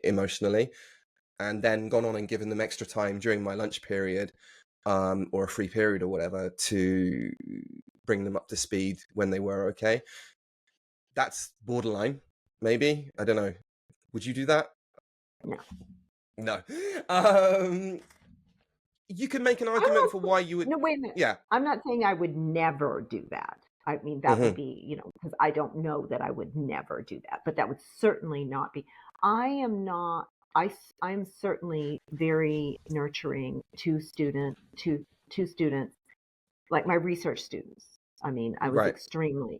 emotionally, and then gone on and given them extra time during my lunch period, or a free period or whatever, to bring them up to speed when they were okay. That's borderline, maybe. I don't know. Would you do that? No. You can make an argument for why you would. No, wait a minute. Yeah. I'm not saying I would never do that. I mean, that would be, because I don't know that I would never do that, but that would certainly not be. I am not. I'm certainly very nurturing to students, like my research students. I mean, I was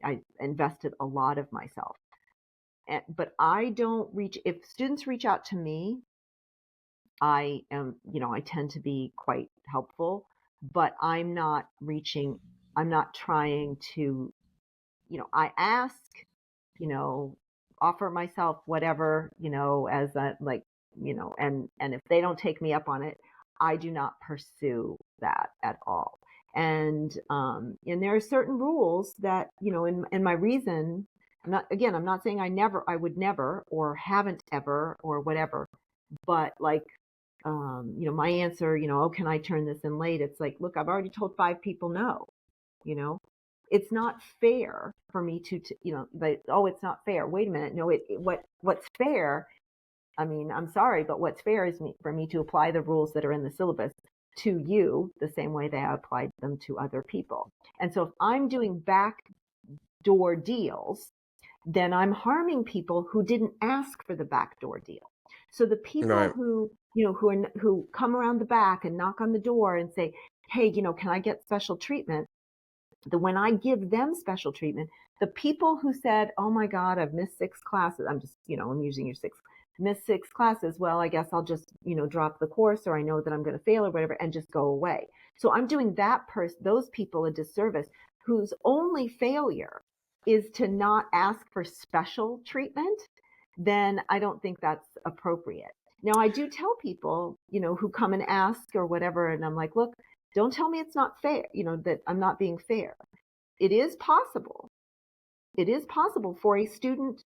I invested a lot of myself. But I don't if students reach out to me, I am, I tend to be quite helpful, but I'm not trying to, I ask, offer myself whatever, as a, like, and if they don't take me up on it, I do not pursue that at all. And there are certain rules that, in my reason, I'm not saying I would never, or haven't ever, or whatever, but like, my answer, oh, can I turn this in late? It's like, look, I've already told 5 people no, it's not fair for me to like, oh, it's not fair. Wait a minute. No, what's fair, I mean, I'm sorry, but what's fair is for me to apply the rules that are in the syllabus to you the same way that I applied them to other people. And so if I'm doing backdoor deals, then I'm harming people who didn't ask for the backdoor deal. So the people Right. who come around the back and knock on the door and say, hey, can I get special treatment? When I give them special treatment, the people who said, oh my God, I've missed 6 classes, I'm using your 6, missed 6 classes, well, I guess I'll just, drop the course, or I know that I'm going to fail or whatever, and just go away. So I'm doing those people a disservice whose only failure is to not ask for special treatment. Then I don't think that's appropriate. Now, I do tell people, who come and ask or whatever, and I'm like, look, don't tell me it's not fair, that I'm not being fair. It is possible for a student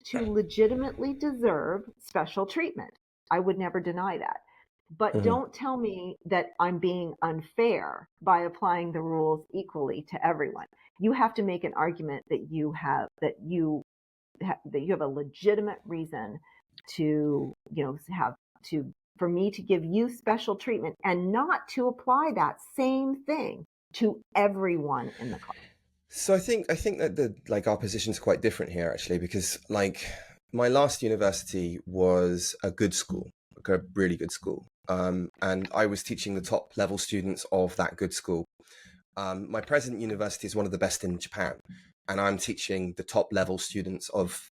to legitimately deserve special treatment. I would never deny that. But don't tell me that I'm being unfair by applying the rules equally to everyone. You have to make an argument that you have a legitimate reason to, for me to give you special treatment and not to apply that same thing to everyone in the class. So I think that our position's quite different here, actually, because my last university was a good school, a really good school, and I was teaching the top level students of that good school. My present university is one of the best in Japan, and I'm teaching the top level students of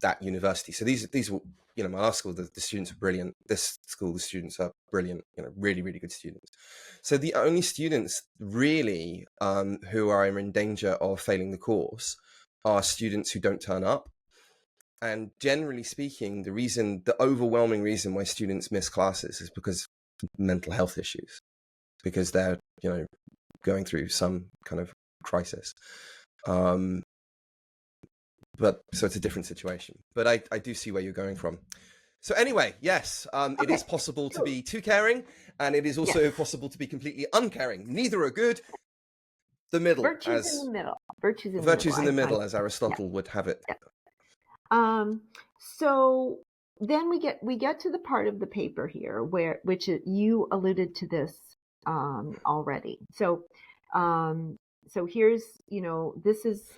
that university. So these were, my last school, the students are brilliant. This school, the students are brilliant, really, really good students. So the only students really who are in danger of failing the course are students who don't turn up. And generally speaking, the overwhelming reason why students miss classes is because of mental health issues, because they're, going through some kind of crisis. But so it's a different situation. But I do see where you're going from. So anyway, yes, It is possible to be too caring, and it is also possible to be completely uncaring. Neither are good. The middle. Virtues in the middle. Virtues in the middle, as Aristotle would have it. Yeah. So then we get to the part of the paper here which you alluded to this already. So here's, this is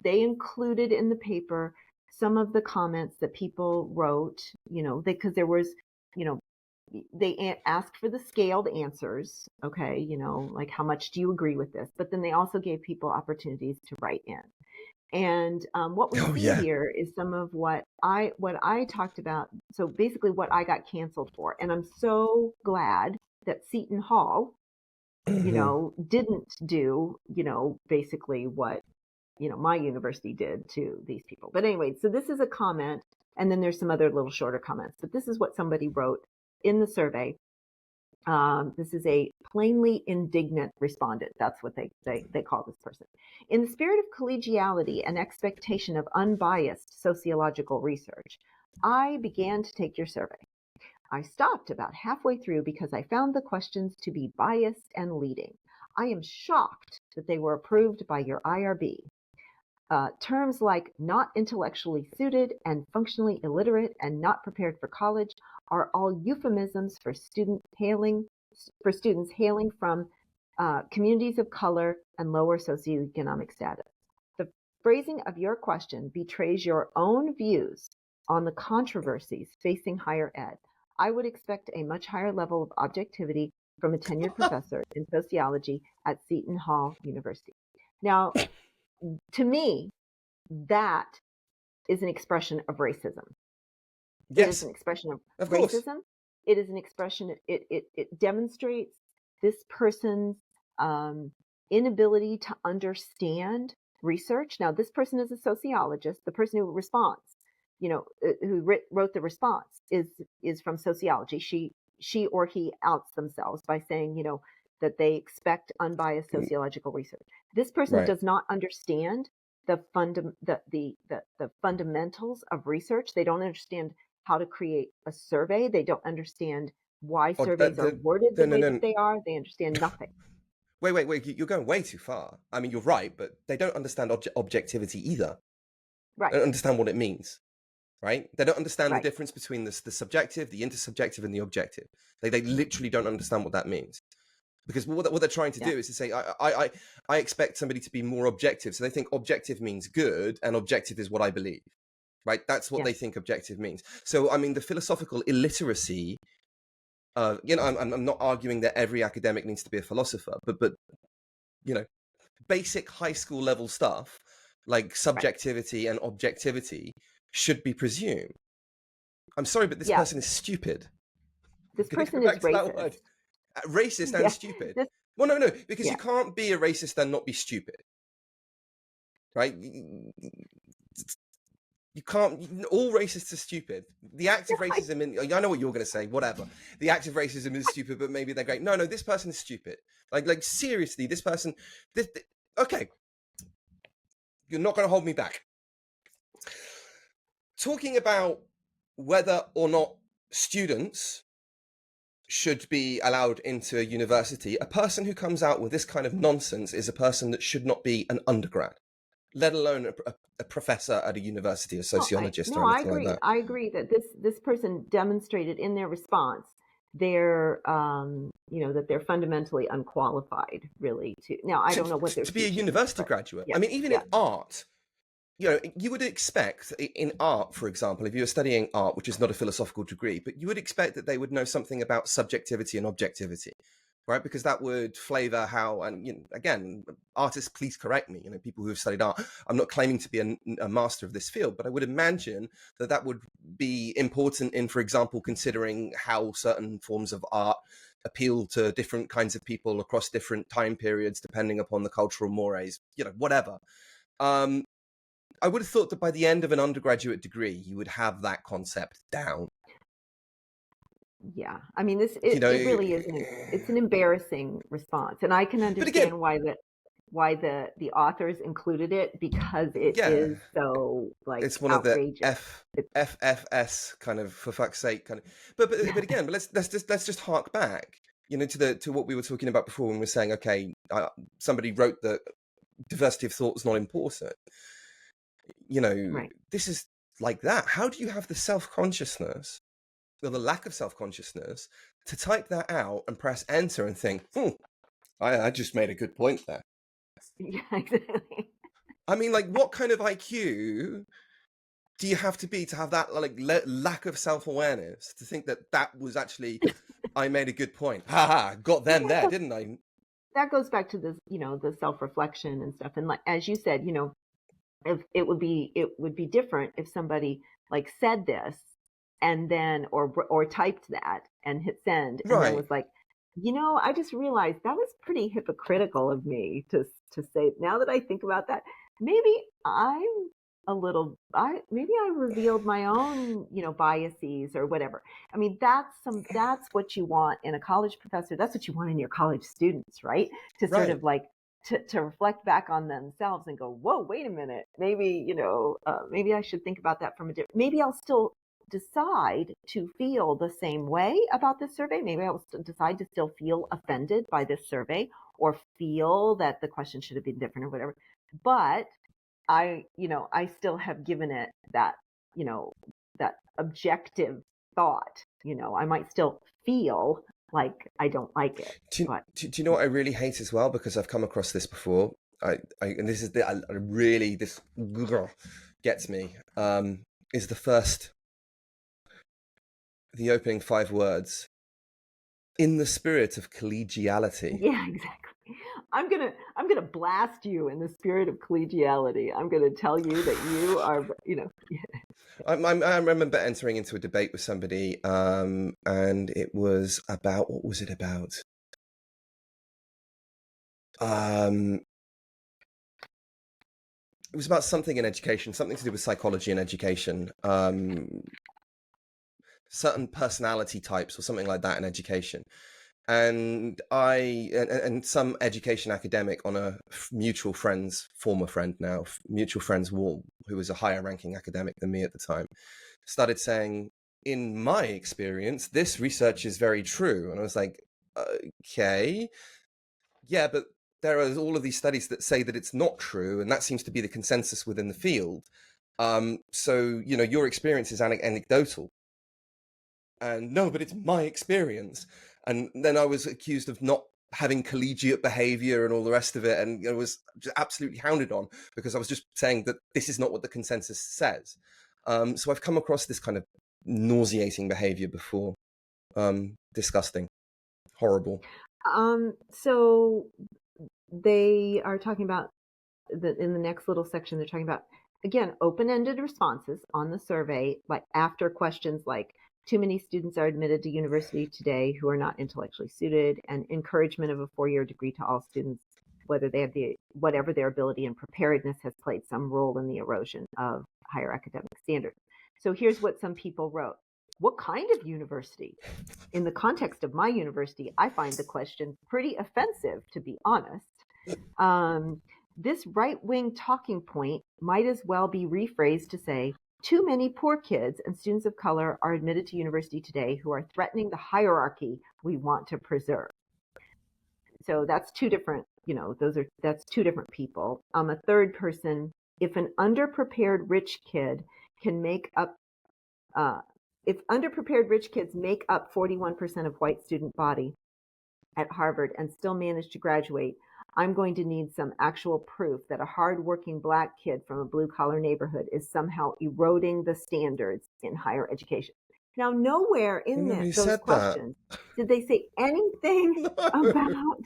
they included in the paper some of the comments that people wrote, because there was, they asked for the scaled answers. Okay. Like, how much do you agree with this? But then they also gave people opportunities to write in. And what we see here is some of what I talked about. So basically what I got canceled for. And I'm so glad that Seton Hall, didn't do, basically what, my university did to these people. But anyway, so this is a comment, and then there's some other little shorter comments. But this is what somebody wrote in the survey. This is a plainly indignant respondent. That's what they call this person. In the spirit of collegiality and expectation of unbiased sociological research, I began to take your survey. I stopped about halfway through because I found the questions to be biased and leading. I am shocked that they were approved by your IRB. Terms like not intellectually suited and functionally illiterate and not prepared for college are all euphemisms for students hailing from communities of color and lower socioeconomic status. The phrasing of your question betrays your own views on the controversies facing higher ed. I would expect a much higher level of objectivity from a tenured professor in sociology at Seton Hall University. Now, to me, that is an expression of racism. Yes. It is an expression of racism. Course. It is an expression, it demonstrates this person's inability to understand research. Now, this person is a sociologist. The person who responds, who wrote the response is from sociology. She or he outs themselves by saying, that they expect unbiased sociological research. This person does not understand the fundamentals of research. They don't understand how to create a survey. They don't understand why surveys are worded the way that they are. They understand nothing. Wait, you're going way too far. I mean, you're right, but they don't understand objectivity either. Right. They don't understand what it means, right? They don't understand the Right. difference between the subjective, the intersubjective, and the objective. They literally don't understand what that means. Because what they're trying to do is to say, I expect somebody to be more objective. So they think objective means good, and objective is what I believe, right? That's what they think objective means. So, I mean, the philosophical illiteracy, I'm not arguing that every academic needs to be a philosopher, but basic high school level stuff like subjectivity and objectivity should be presumed. I'm sorry, but this person is stupid. This Can I person go back is to racist. that word? Racist and stupid. Well, no, because you can't be a racist and not be stupid, right? You can't. All racists are stupid. The act of racism, I know what you're going to say. Whatever. The act of racism is stupid, but maybe they're great. No, this person is stupid. Like seriously, this person. Okay, you're not going to hold me back. Talking about whether or not students should be allowed into a university, a person who comes out with this kind of nonsense is a person that should not be an undergrad, let alone a professor at a university, a sociologist, or anything like that. I agree that this person demonstrated in their response their that they're fundamentally unqualified, really. I don't know what they're to be a university graduate. I mean, even in art, you would expect in art, for example, if you were studying art, which is not a philosophical degree, but you would expect that they would know something about subjectivity and objectivity, right? Because that would flavor how, and again, artists, please correct me, people who have studied art, I'm not claiming to be a master of this field, but I would imagine that would be important in, for example, considering how certain forms of art appeal to different kinds of people across different time periods, depending upon the cultural mores, whatever. I would have thought that by the end of an undergraduate degree, you would have that concept down. Yeah, I mean, it really is. It's an embarrassing response, and I can understand why the authors included it, because it is so it's one outrageous. Of the FFS kind of, for fuck's sake, kind of. But again, let's just hark back, to what we were talking about before when we were saying, okay, somebody wrote that diversity of thought is not important. This is like that. How do you have the self-consciousness, or the lack of self-consciousness, to type that out and press enter and think, I just made a good point there? Yeah, exactly. I mean, what kind of IQ do you have to have that lack of self-awareness to think that was actually, I made a good point. Got them there, didn't I? That goes back to this, the self-reflection and stuff. And as you said, if it would be different if somebody said this and then or typed that and hit send and then was like, I just realized that was pretty hypocritical of me to say. Now that I think about that, maybe I revealed my own biases or whatever. I mean, that's what you want in a college professor. That's what you want in your college students, right? To sort of to reflect back on themselves and go, whoa, wait a minute, maybe maybe I should think about that from a different. Maybe I'll still decide to feel the same way about this survey. Maybe I will decide to still feel offended by this survey, or feel that the question should have been different or whatever. But I still have given it that that objective thought. I might still feel like I don't like it. Do you know what I really hate as well? Because I've come across this before. And this is this gets me. Is the opening 5 words, in the spirit of collegiality. Yeah, exactly. I'm gonna blast you in the spirit of collegiality. I'm gonna tell you that you are, I remember entering into a debate with somebody, and it was about, what was it about? It was about something in education, something to do with psychology and education, certain personality types or something like that in education. And and some education academic on a former friend now, mutual friend's wall, who was a higher ranking academic than me at the time, started saying, in my experience, this research is very true. And I was like, okay. yeah, but there are all of these studies that say that it's not true, and that seems to be the consensus within the field. So, your experience is anecdotal. And no, but it's my experience. And then I was accused of not having collegiate behavior and all the rest of it. And I was just absolutely hounded on because I was just saying that this is not what the consensus says. So I've come across this kind of nauseating behavior before. Disgusting. Horrible. So they are talking about in the next little section, they're talking about, again, open-ended responses on the survey, like after questions like, too many students are admitted to university today who are not intellectually suited, and encouragement of a 4-year degree to all students, whether they have whatever their ability and preparedness has played some role in the erosion of higher academic standards. So here's what some people wrote. What kind of university? In the context of my university, I find the question pretty offensive, to be honest. This right-wing talking point might as well be rephrased to say, too many poor kids and students of color are admitted to university today who are threatening the hierarchy we want to preserve. So that's two different, that's two different people. A third person, if an underprepared rich kid can make up, if underprepared rich kids make up 41% of white student body at Harvard and still manage to graduate, I'm going to need some actual proof that a hardworking Black kid from a blue-collar neighborhood is somehow eroding the standards in higher education. Now, nowhere in those questions did they say anything about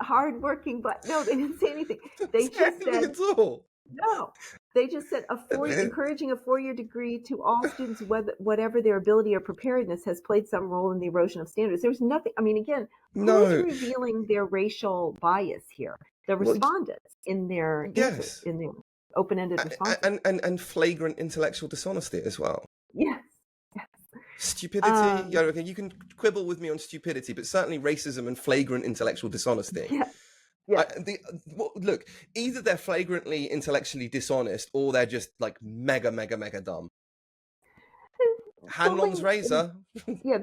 hardworking Black. No, they didn't say anything. They just said at all. No. They just said encouraging a 4-year degree to all students, whatever their ability or preparedness has played some role in the erosion of standards. There was nothing. I mean, again, who's revealing their racial bias here? The respondents in their answers, in their open-ended responses, and flagrant intellectual dishonesty as well. Yes. Stupidity. You can quibble with me on stupidity, but certainly racism and flagrant intellectual dishonesty. Yeah. Yeah. Look, either they're flagrantly intellectually dishonest or they're just like mega dumb. Hanlon's razor. Yeah.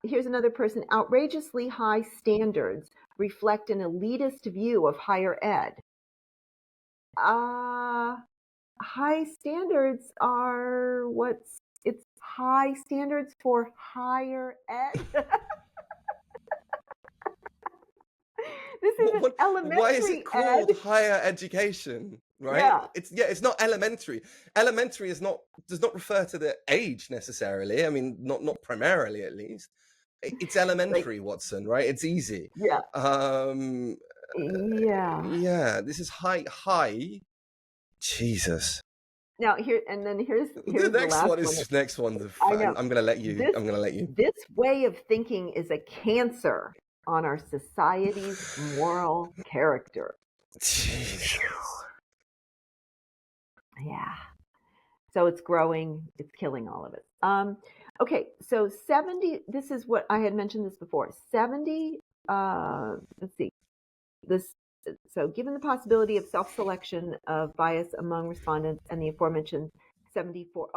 Here's another person. Outrageously high standards reflect an elitist view of higher ed. High standards are it's high standards for higher ed. This is elementary. Why is it called higher education? Right? Yeah. It's not elementary. Elementary does not refer to the age necessarily. I mean, not primarily at least. It's elementary, Watson, right? It's easy. Yeah. Yeah. This is high. Jesus. Now here's the next one. I'm gonna let you. This way of thinking is a cancer on our society's moral character. Jesus. Yeah. So it's growing, it's killing all of it. Okay, so 70, this is what I had mentioned this before. 70, let's see. So given the possibility of self-selection of bias among respondents and the aforementioned 74,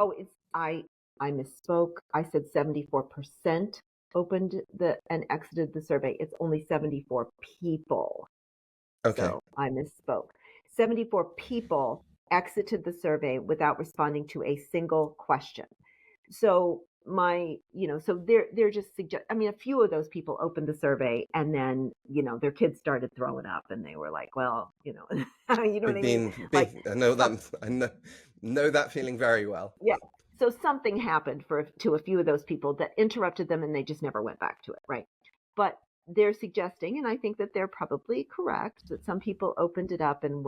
I misspoke. I said 74% opened and exited the survey. It's only 74 people. Okay. So I misspoke. 74 people exited the survey without responding to a single question. So so they're just a few of those people opened the survey and then, their kids started throwing up and they were like, well, you know what I mean? I know that feeling very well. Yeah. So something happened to a few of those people that interrupted them and they just never went back to it. Right. But they're suggesting, and I think that they're probably correct, that some people opened it up and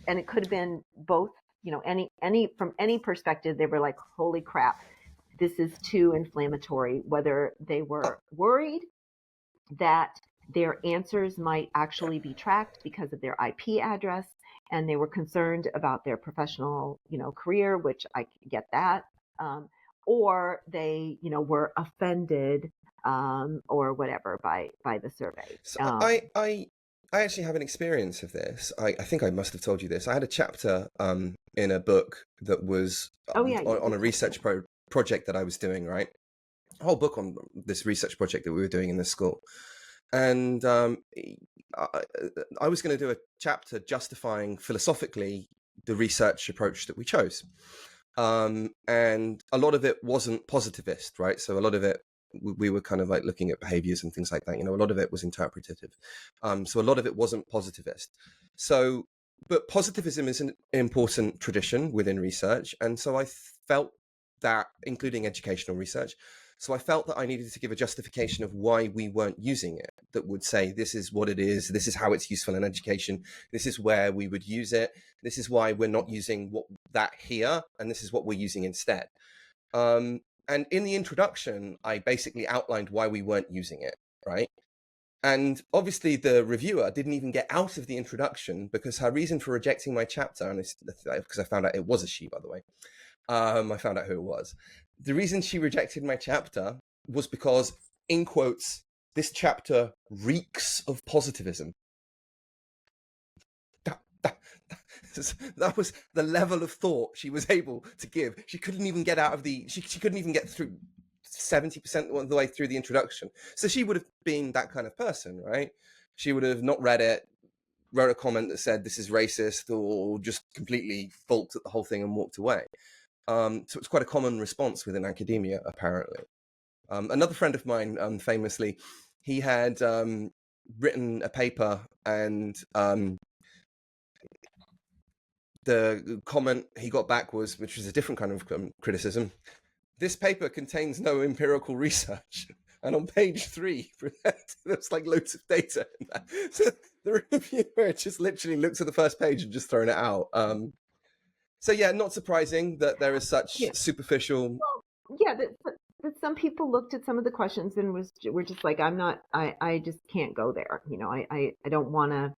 and it could have been both, from any perspective, they were like, holy crap, this is too inflammatory, whether they were worried that their answers might actually be tracked because of their IP address, and they were concerned about their professional, career, which I get that, or they, were offended or whatever by the survey. So I actually have an experience of this. I think I must have told you this. I had a chapter in a book that was on a research project that I was doing, right? whole book on this research project that we were doing in the school. And I was going to do a chapter justifying philosophically the research approach that we chose. And a lot of it wasn't positivist, right? So a lot of it, we were kind of like looking at behaviors and things like that. You know, a lot of it was interpretative. So a lot of it wasn't positivist. So, but positivism is an important tradition within research. And so I felt that, including educational research, so I felt that I needed to give a justification of why we weren't using it that would say, this is what it is, this is how it's useful in education, this is where we would use it, this is why we're not using that here, and this is what we're using instead. And in the introduction, I basically outlined why we weren't using it, right? And obviously the reviewer didn't even get out of the introduction, because her reason for rejecting my chapter, and because I found out it was a she, by the way, I found out who it was. The reason she rejected my chapter was because, in quotes, this chapter reeks of positivism. That was the level of thought she was able to give. She couldn't even get out of she couldn't even get through 70% of the way through the introduction. So she would have been that kind of person, right? She would have not read it, wrote a comment that said this is racist, or just completely balked at the whole thing and walked away. So it's quite a common response within academia, apparently. Another friend of mine, famously, he had written a paper, and the comment he got back was, which was a different kind of criticism, this paper contains no empirical research. And on page 3, there's like loads of data in that. So the reviewer just literally looked at the first page and just thrown it out. So yeah, not surprising that there is such superficial. Well, yeah, that some people looked at some of the questions and were just like, I just can't go there. You know, I don't want to,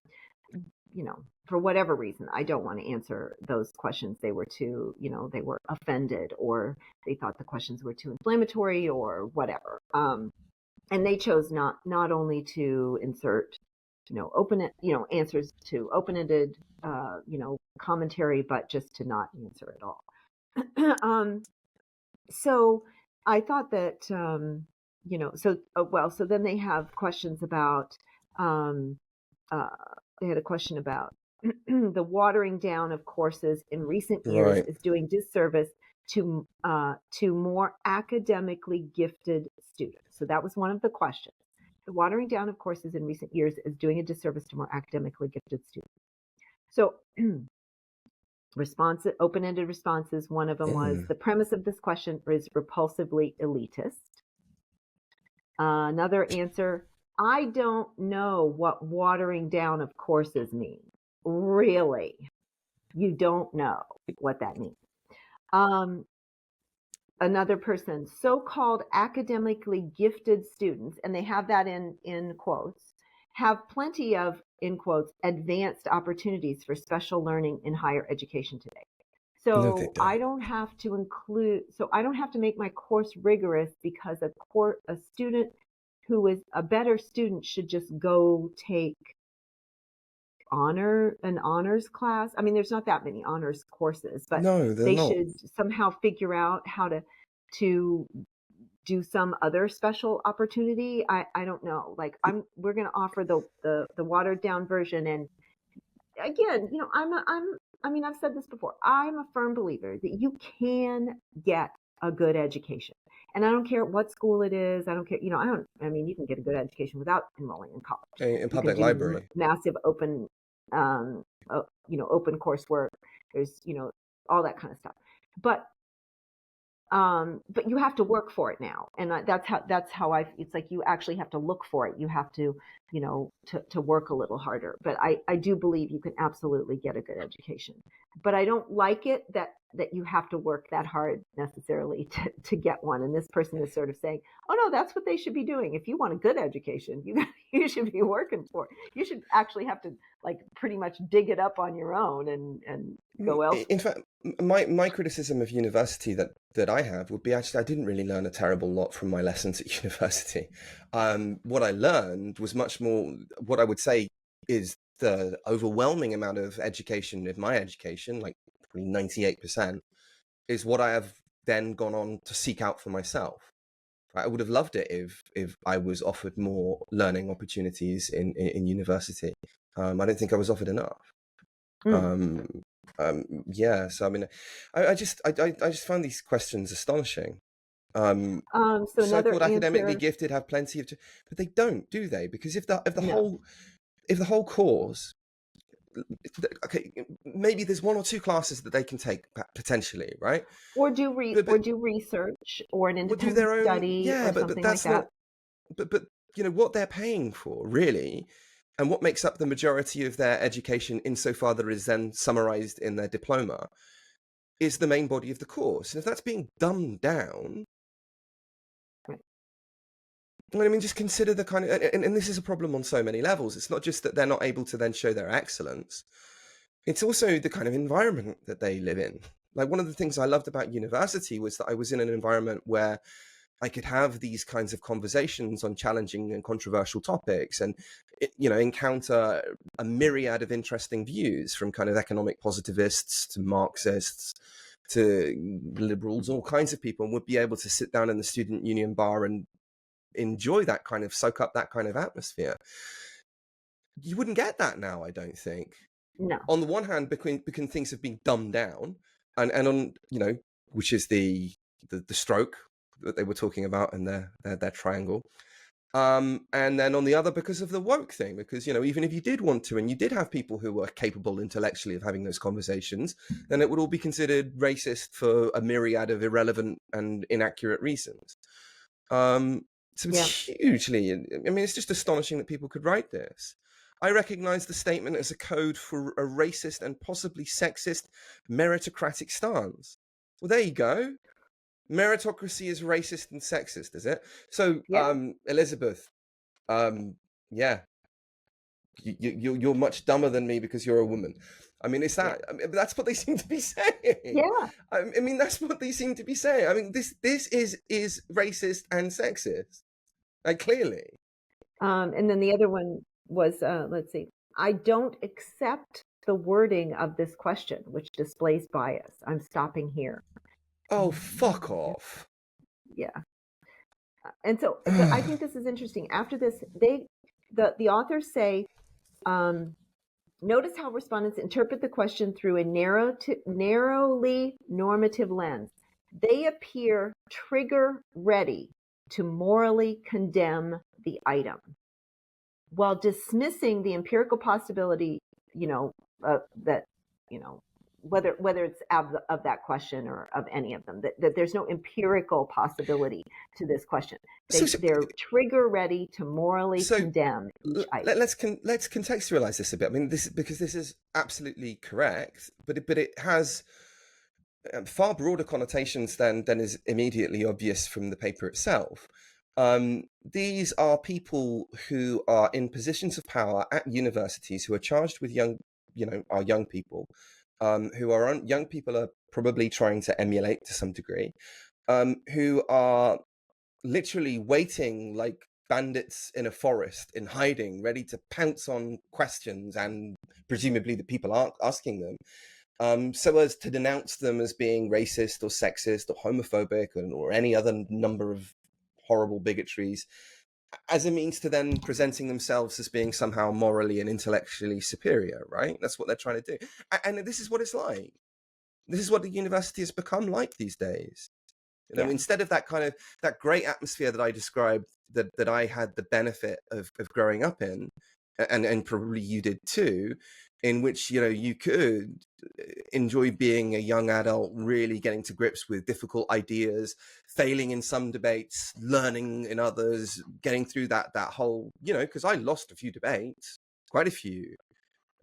you know, for whatever reason, I don't want to answer those questions. They were too, you know, they were offended, or they thought the questions were too inflammatory, or whatever. And they chose not only to insert, you know, answers to open-ended, you know, commentary, but just to not answer at all. So I thought that, you know, so then they have questions about, they had a question about the watering down of courses in recent years Right. is doing disservice to more academically gifted students. So that was one of the questions. The watering down of courses in recent years is doing a disservice to more academically gifted students. So open-ended responses. One of them was, the premise of this question is repulsively elitist. Another answer, I don't know what watering down of courses means. Really? You don't know what that means. Another person, so-called academically gifted students, and they have that in quotes, have plenty of, in quotes, advanced opportunities for special learning in higher education today. So No, they don't. I don't have to make my course rigorous because a student who is a better student should just go take an honors class. I mean, there's not that many honors courses, but no, they not. should somehow figure out how to do some other special opportunity. I don't know. Like we're going to offer the watered down version. And again, you know, I've said this before. I'm a firm believer that you can get a good education. And I don't care what school it is. I don't care, you know, you can get a good education without enrolling in college. In public library. Massive open, you know, open coursework. There's, you know, all that kind of stuff. But you have to work for it now. And that's how it's like you actually have to look for it. You have to, you know, to work a little harder. But I do believe you can absolutely get a good education. But I don't like it that you have to work that hard necessarily to get one. And this person is sort of saying, oh no, that's what they should be doing. If you want a good education, you should be working for it. You should actually have to like pretty much dig it up on your own and go elsewhere. In fact, my criticism of university that I have would be, actually, I didn't really learn a terrible lot from my lessons at university. What I learned was much more, what I would say is the overwhelming amount of education in my education, like probably 98%, is what I have then gone on to seek out for myself. I would have loved it if I was offered more learning opportunities in university. I don't think I was offered enough. Mm. Yeah, so I mean, I just find these questions astonishing. So another So-called academically answer. gifted have plenty of, but they don't, do they? Because if the No. whole course, okay, maybe there's one or two classes that they can take potentially, right? Or But do research or an will do independent their own, study yeah, or but something like that's that. not, but you know what they're paying for really, and what makes up the majority of their education insofar that it is then summarized in their diploma is the main body of the course. And if that's being dumbed down, Right. I mean, just consider the kind of, and this is a problem on so many levels. It's not just that they're not able to then show their excellence. It's also the kind of environment that they live in. Like, one of the things I loved about university was that I was in an environment where I could have these kinds of conversations on challenging and controversial topics, and encounter a myriad of interesting views, from kind of economic positivists to Marxists to liberals, all kinds of people, and would be able to sit down in the student union bar and enjoy that kind of, soak up that kind of atmosphere. You wouldn't get that now, I don't think. No. On the one hand, because things have been dumbed down, and on, which is the stroke that they were talking about in their triangle, and then on the other, because of the woke thing, because even if you did want to, and you did have people who were capable intellectually of having those conversations, then it would all be considered racist for a myriad of irrelevant and inaccurate reasons. So it's hugely, I mean, it's just astonishing that people could write this. I recognize the statement as a code for a racist and possibly sexist meritocratic stance. Well, there you go. Meritocracy is racist and sexist, is it? So, Yeah. Elizabeth, yeah, you're much dumber than me because you're a woman. I mean, it's that. I mean, that's what they seem to be saying. Yeah. I mean, that's what they seem to be saying. I mean, this is racist and sexist, like, clearly. And then the other one was, let's see, I don't accept the wording of this question, which displays bias. I'm stopping here. Oh, fuck off. Yeah. And so I think this is interesting. After this, the authors say, notice how respondents interpret the question through a narrowly normative lens. They appear trigger ready to morally condemn the item, while dismissing the empirical possibility, that, whether it's of that question or of any of them, that there's no empirical possibility to this question. They're trigger ready to morally condemn each item. Let's contextualize this a bit. I mean, because this is absolutely correct, but it has far broader connotations than is immediately obvious from the paper itself. These are people who are in positions of power at universities, who are charged with young people, young people are probably trying to emulate to some degree, who are literally waiting like bandits in a forest, in hiding, ready to pounce on questions and presumably the people asking them, so as to denounce them as being racist or sexist or homophobic or any other number of horrible bigotries, as a means to then presenting themselves as being somehow morally and intellectually superior, right? That's what they're trying to do. And this is what it's like. This is what the university has become like these days. Instead of that kind of, that great atmosphere that I described, that I had the benefit of growing up in, and probably you did too, in which, you could enjoy being a young adult, really getting to grips with difficult ideas, failing in some debates, learning in others, getting through that whole, because I lost a few debates, quite a few,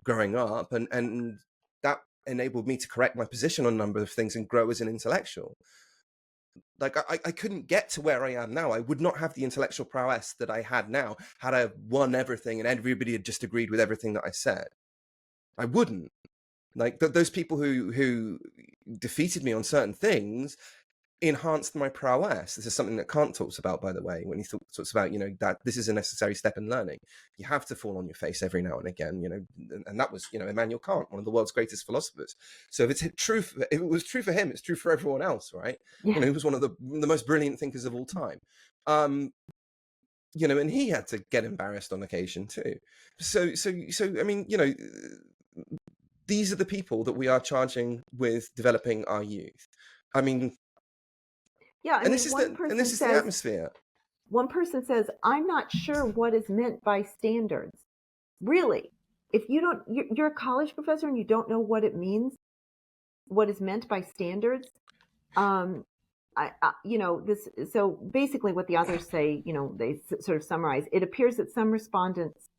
growing up, and that enabled me to correct my position on a number of things and grow as an intellectual. Like, I couldn't get to where I am now. I would not have the intellectual prowess that I had now had I won everything and everybody had just agreed with everything that I said. I wouldn't. Like, those people who defeated me on certain things enhanced my prowess. This is something that Kant talks about, by the way, when he talks about, that this is a necessary step in learning. You have to fall on your face every now and again, and that was, Immanuel Kant, one of the world's greatest philosophers. So if if it was true for him, it's true for everyone else, right? Yeah. He was one of the most brilliant thinkers of all time. And he had to get embarrassed on occasion too. So I mean, these are the people that we are charging with developing our youth. I mean, Yeah. this is the atmosphere. One person says, I'm not sure what is meant by standards. Really? If you're a college professor and you don't know what it means, what is meant by standards, so basically what the authors say, they sort of summarize, it appears that some respondents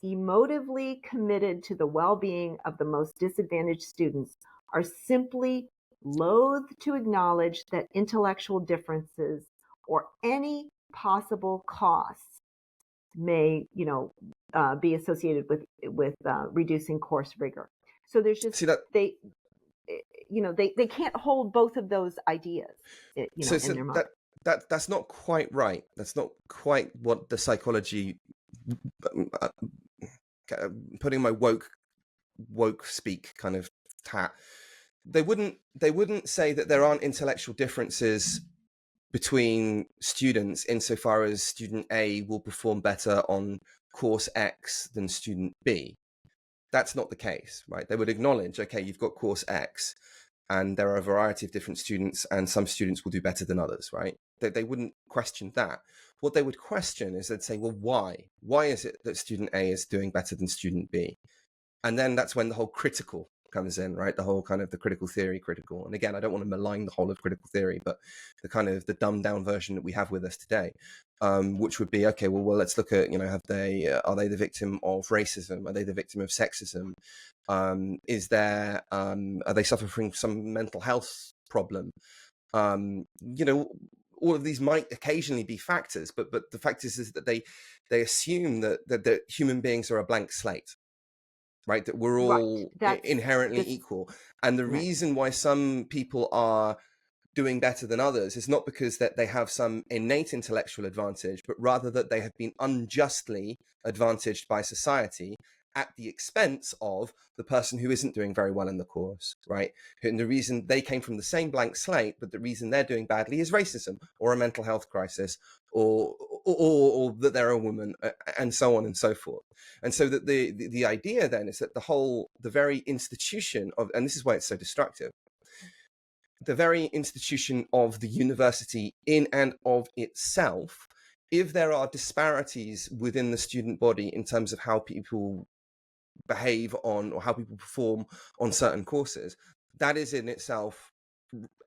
emotively committed to the well-being of the most disadvantaged students are simply loath to acknowledge that intellectual differences or any possible costs may, be associated with reducing course rigor. So there's just they can't hold both of those ideas, in their mind. That's not quite right. That's not quite what the psychology. Putting my woke speak kind of hat. They wouldn't say that there aren't intellectual differences between students insofar as student A will perform better on course X than student B. That's not the case, right? They would acknowledge, okay, you've got course X and there are a variety of different students and some students will do better than others, right? They wouldn't question that. What they would question is they'd say, well, why? Why is it that student A is doing better than student B? And then that's when the whole critical comes in, right? The whole kind of the critical theory critical. And again, I don't want to malign the whole of critical theory, but the kind of the dumbed down version that we have with us today, which would be, okay, well, let's look at, are they the victim of racism? Are they the victim of sexism? Are they suffering from some mental health problem? All of these might occasionally be factors, but the fact is that they assume that human beings are a blank slate, right? That we're all inherently equal. And the reason why some people are doing better than others is not because that they have some innate intellectual advantage, but rather that they have been unjustly advantaged by society at the expense of the person who isn't doing very well in the course, right? And the reason they came from the same blank slate, but the reason they're doing badly is racism or a mental health crisis or that they're a woman, and so on and so forth. And so that the idea then is that the very institution of, and this is why it's so destructive, the very institution of the university in and of itself, if there are disparities within the student body in terms of how people behave on or how people perform on certain courses, that is in itself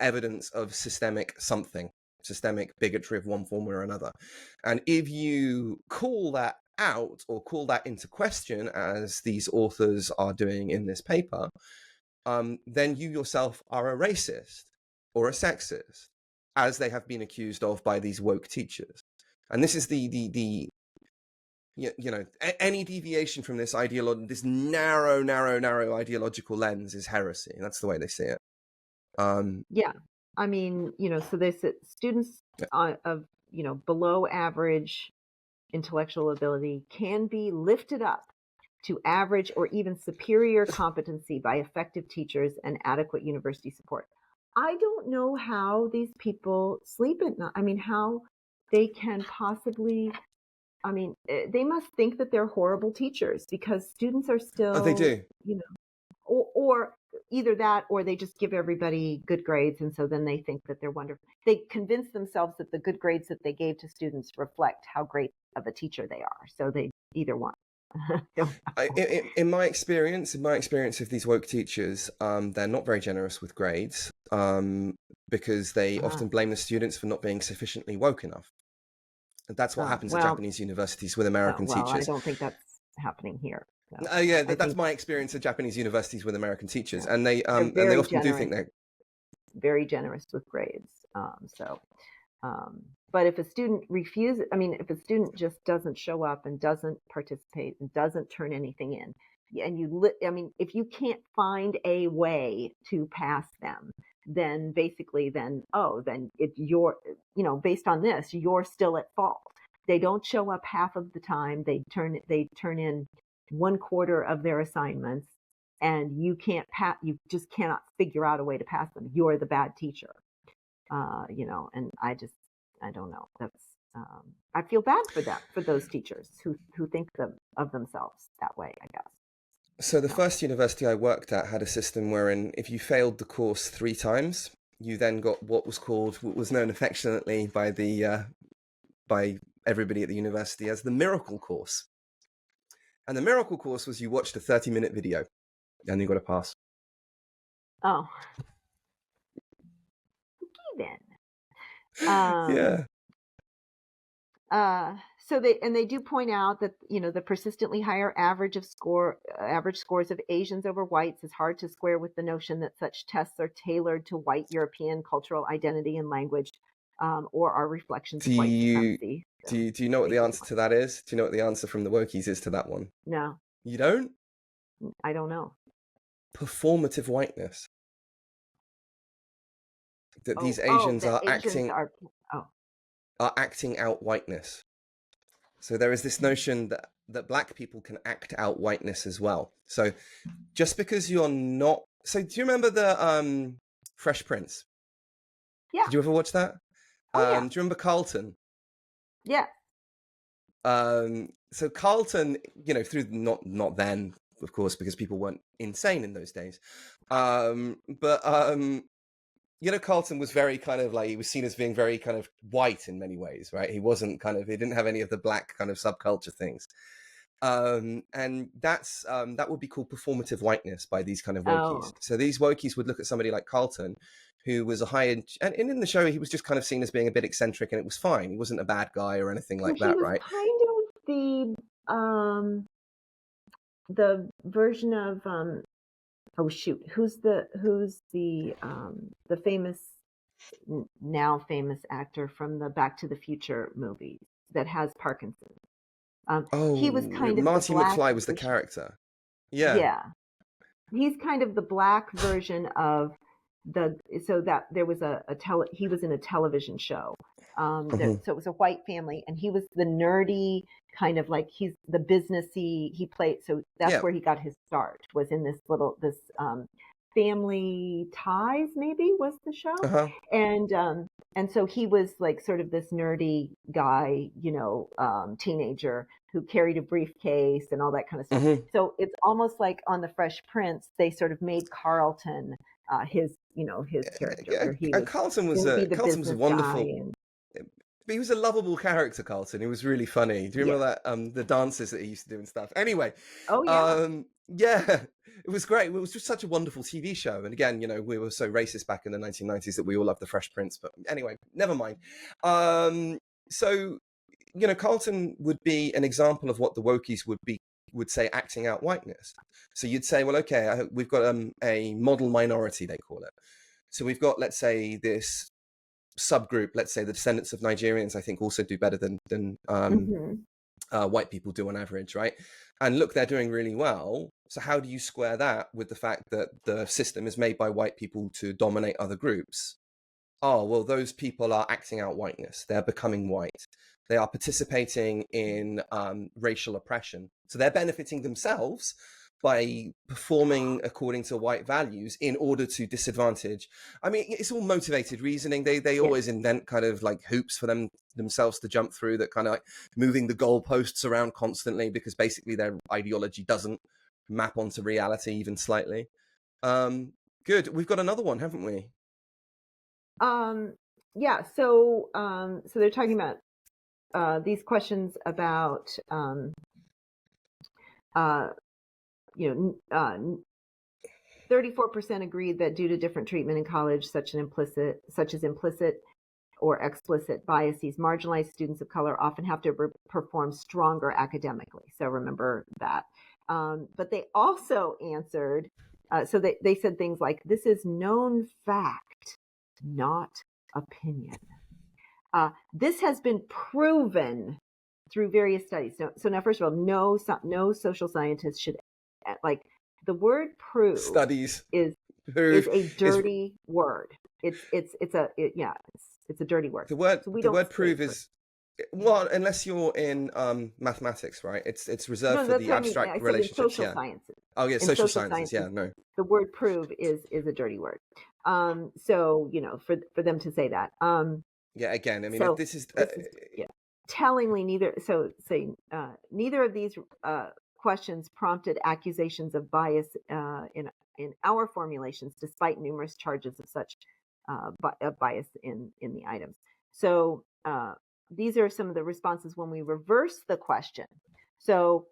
evidence of systemic bigotry of one form or another. And if you call that out or call that into question, as these authors are doing in this paper, then you yourself are a racist or a sexist, as they have been accused of by these woke teachers. And this is any deviation from this this narrow ideological lens is heresy. That's the way they see it. Yeah. I mean, so they said students of, below average intellectual ability can be lifted up to average or even superior competency by effective teachers and adequate university support. I don't know how these people sleep at night. I mean, how they can possibly, they must think that they're horrible teachers because students are still, they do, or either that, or they just give everybody good grades. And so then they think that they're wonderful. They convince themselves that the good grades that they gave to students reflect how great of a teacher they are. So they either one. In my experience of these woke teachers, they're not very generous with grades because they often blame the students for not being sufficiently woke enough. And that's what happens at Japanese universities with American teachers. I don't think that's happening here. So. That's my experience at Japanese universities with American teachers, and they often do think they're very generous with grades. But if a student refuses, if a student just doesn't show up and doesn't participate and doesn't turn anything in, and if you can't find a way to pass them, then basically you're, based on this, you're still at fault. They don't show up half of the time. They turn in 1/4 of their assignments, and you just cannot figure out a way to pass them. You're the bad teacher. And I don't know. I feel bad for those teachers who think of themselves that way, I guess. So the first university I worked at had a system wherein if you failed the course 3 times, you then got what was known affectionately by everybody at the university as the miracle course. And the miracle course was you watched a 30-minute video and you got a pass. Oh. Okay then. Yeah. So they do point out that, the persistently higher average scores of Asians over whites is hard to square with the notion that such tests are tailored to white European cultural identity and language, or are reflections of white supremacy. Do you know what the answer to that is? Do you know what the answer from the wokies is to that one? No. You don't? I don't know. Performative whiteness. That these Asians are acting out whiteness. So there is this notion that black people can act out whiteness as well. So just because you're not... So do you remember the Fresh Prince? Yeah. Did you ever watch that? Yeah. Do you remember Carlton? Yeah. So Carlton, through not then, of course, because people weren't insane in those days. Carlton was very kind of like, he was seen as being very kind of white in many ways, right? He wasn't he didn't have any of the black kind of subculture things. And that would be called performative whiteness by these kind of wokies. Oh. So these wokies would look at somebody like Carlton, who was and in the show, he was just kind of seen as being a bit eccentric, and it was fine. He wasn't a bad guy or anything like that, right? Kind of the version of who's the famous now famous actor from the Back to the Future movies that has Parkinson's. He was kind of Marty McFly was the character. Yeah. He's kind of the black version of there was he was in a television show. So it was a white family, and he was the nerdy kind of like, he's the businessy, he played, so that's where he got his start, was in this Family Ties, maybe, was the show. Uh-huh. And so he was like sort of this nerdy guy, teenager who carried a briefcase and all that kind of stuff. Mm-hmm. So it's almost like on the Fresh Prince, they sort of made Carlton his character. And Carlton was a wonderful. He was a lovable character, Carlton. He was really funny. Do you remember that the dances that he used to do and stuff? Anyway, it was great. It was just such a wonderful TV show. And again, we were so racist back in the 1990s that we all loved the Fresh Prince. But anyway, never mind. So Carlton would be an example of what the wokies would say acting out whiteness. So you'd say, well, okay, we've got a model minority, they call it. So we've got, let's say, this subgroup, let's say the descendants of Nigerians, I think also do better than white people do on average, right? And look, they're doing really well. So how do you square that with the fact that the system is made by white people to dominate other groups? Oh, well, those people are acting out whiteness. They're becoming white. They are participating in racial oppression. So they're benefiting themselves by performing according to white values in order to disadvantage. I mean, it's all motivated reasoning. They always invent kind of like hoops for themselves to jump through, that kind of like moving the goalposts around constantly, because basically their ideology doesn't map onto reality even slightly. Good. We've got another one, haven't we? Yeah. So they're talking about these questions about 34% agreed that due to different treatment in college, such as implicit or explicit biases, marginalized students of color often have to perform stronger academically. So remember that. But they also answered, so they said things like, this is known fact, not opinion. This has been proven through various studies. So now, first of all, no social scientist should, like, the word prove studies is is Prove a is dirty word. It's a dirty word. the word. So we The don't word say prove is well, unless you're in mathematics, right? It's reserved no. for That's the what I mean. abstract I said in relationships. social Yeah. sciences. Oh yeah, In social social sciences. Yeah, sciences, no. the word prove is a dirty word. So for them to say that. Yeah, again, I mean, So this is this is yeah. Tellingly, neither of these questions prompted accusations of bias in our formulations, despite numerous charges of such of bias in the items. So these are some of the responses when we reverse the question. So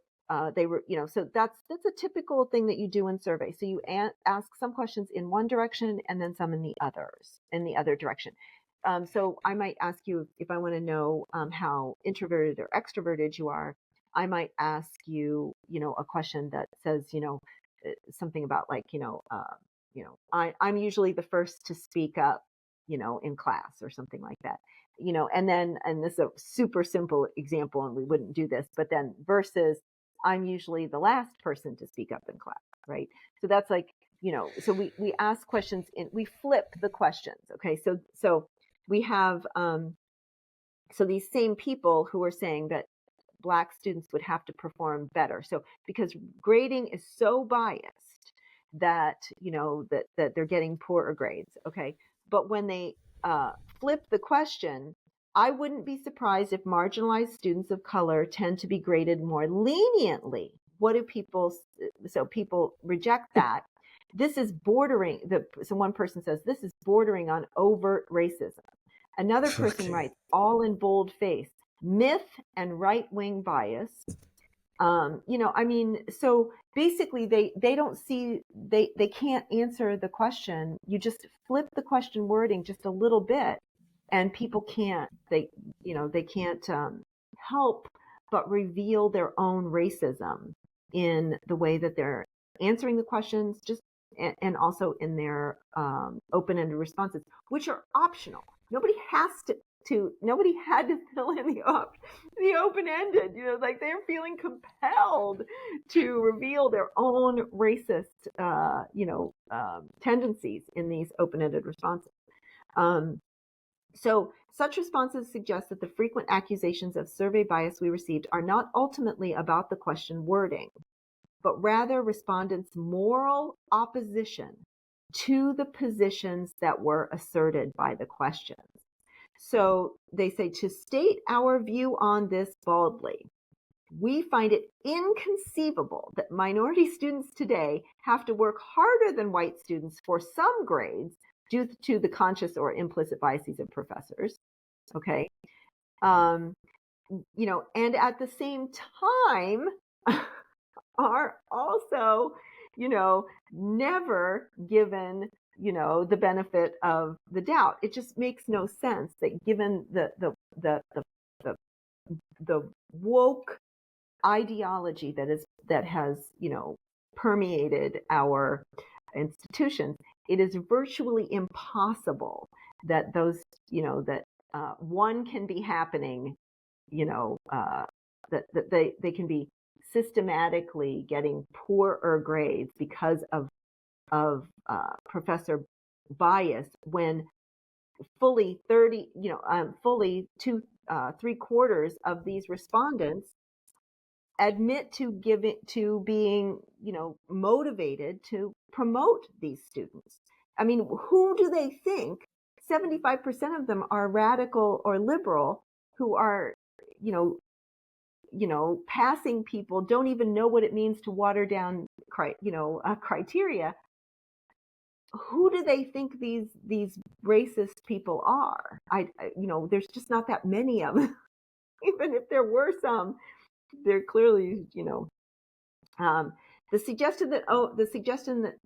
they were, so that's a typical thing that you do in surveys. So you ask some questions in one direction and then some in the other direction. So I might ask you if I want to know how introverted or extroverted you are. I might ask you, a question that says, something about like, I'm usually the first to speak up, in class or something like that, and this is a super simple example, and we wouldn't do this, but then versus I'm usually the last person to speak up in class, right? So that's like, so we ask questions we flip the questions. Okay, so we have so these same people who are saying that Black students would have to perform better. So because grading is so biased that that they're getting poorer grades. Okay, but when they flip the question, I wouldn't be surprised if marginalized students of color tend to be graded more leniently. What do people? So people reject that. This is bordering. So one person says this is bordering on overt racism. Another person Okay. writes, all in boldface, myth and right-wing bias. I mean, so basically they don't see, they can't answer the question. You just flip the question wording just a little bit, and people can't, they can't help but reveal their own racism in the way that they're answering the questions, just and also in their open-ended responses, which are optional. Nobody has nobody had to fill in the open-ended, like they're feeling compelled to reveal their own racist tendencies in these open-ended responses. So such responses suggest that the frequent accusations of survey bias we received are not ultimately about the question wording, but rather respondents' moral opposition to the positions that were asserted by the questions. So they say, to state our view on this baldly, we find it inconceivable that minority students today have to work harder than white students for some grades due to the conscious or implicit biases of professors. Okay. And at the same time, are also, never given, the benefit of the doubt. It just makes no sense that given the woke ideology that has, permeated our institutions, it is virtually impossible that those, that one can be happening, that they can be systematically getting poorer grades because of professor bias when fully 30, fully three quarters of these respondents admit to being, motivated to promote these students. I mean, who do they think? 75% of them are radical or liberal who are, passing people, don't even know what it means to water down, criteria. Who do they think these racist people are? There's just not that many of them. Even if there were some, they're clearly, the suggestion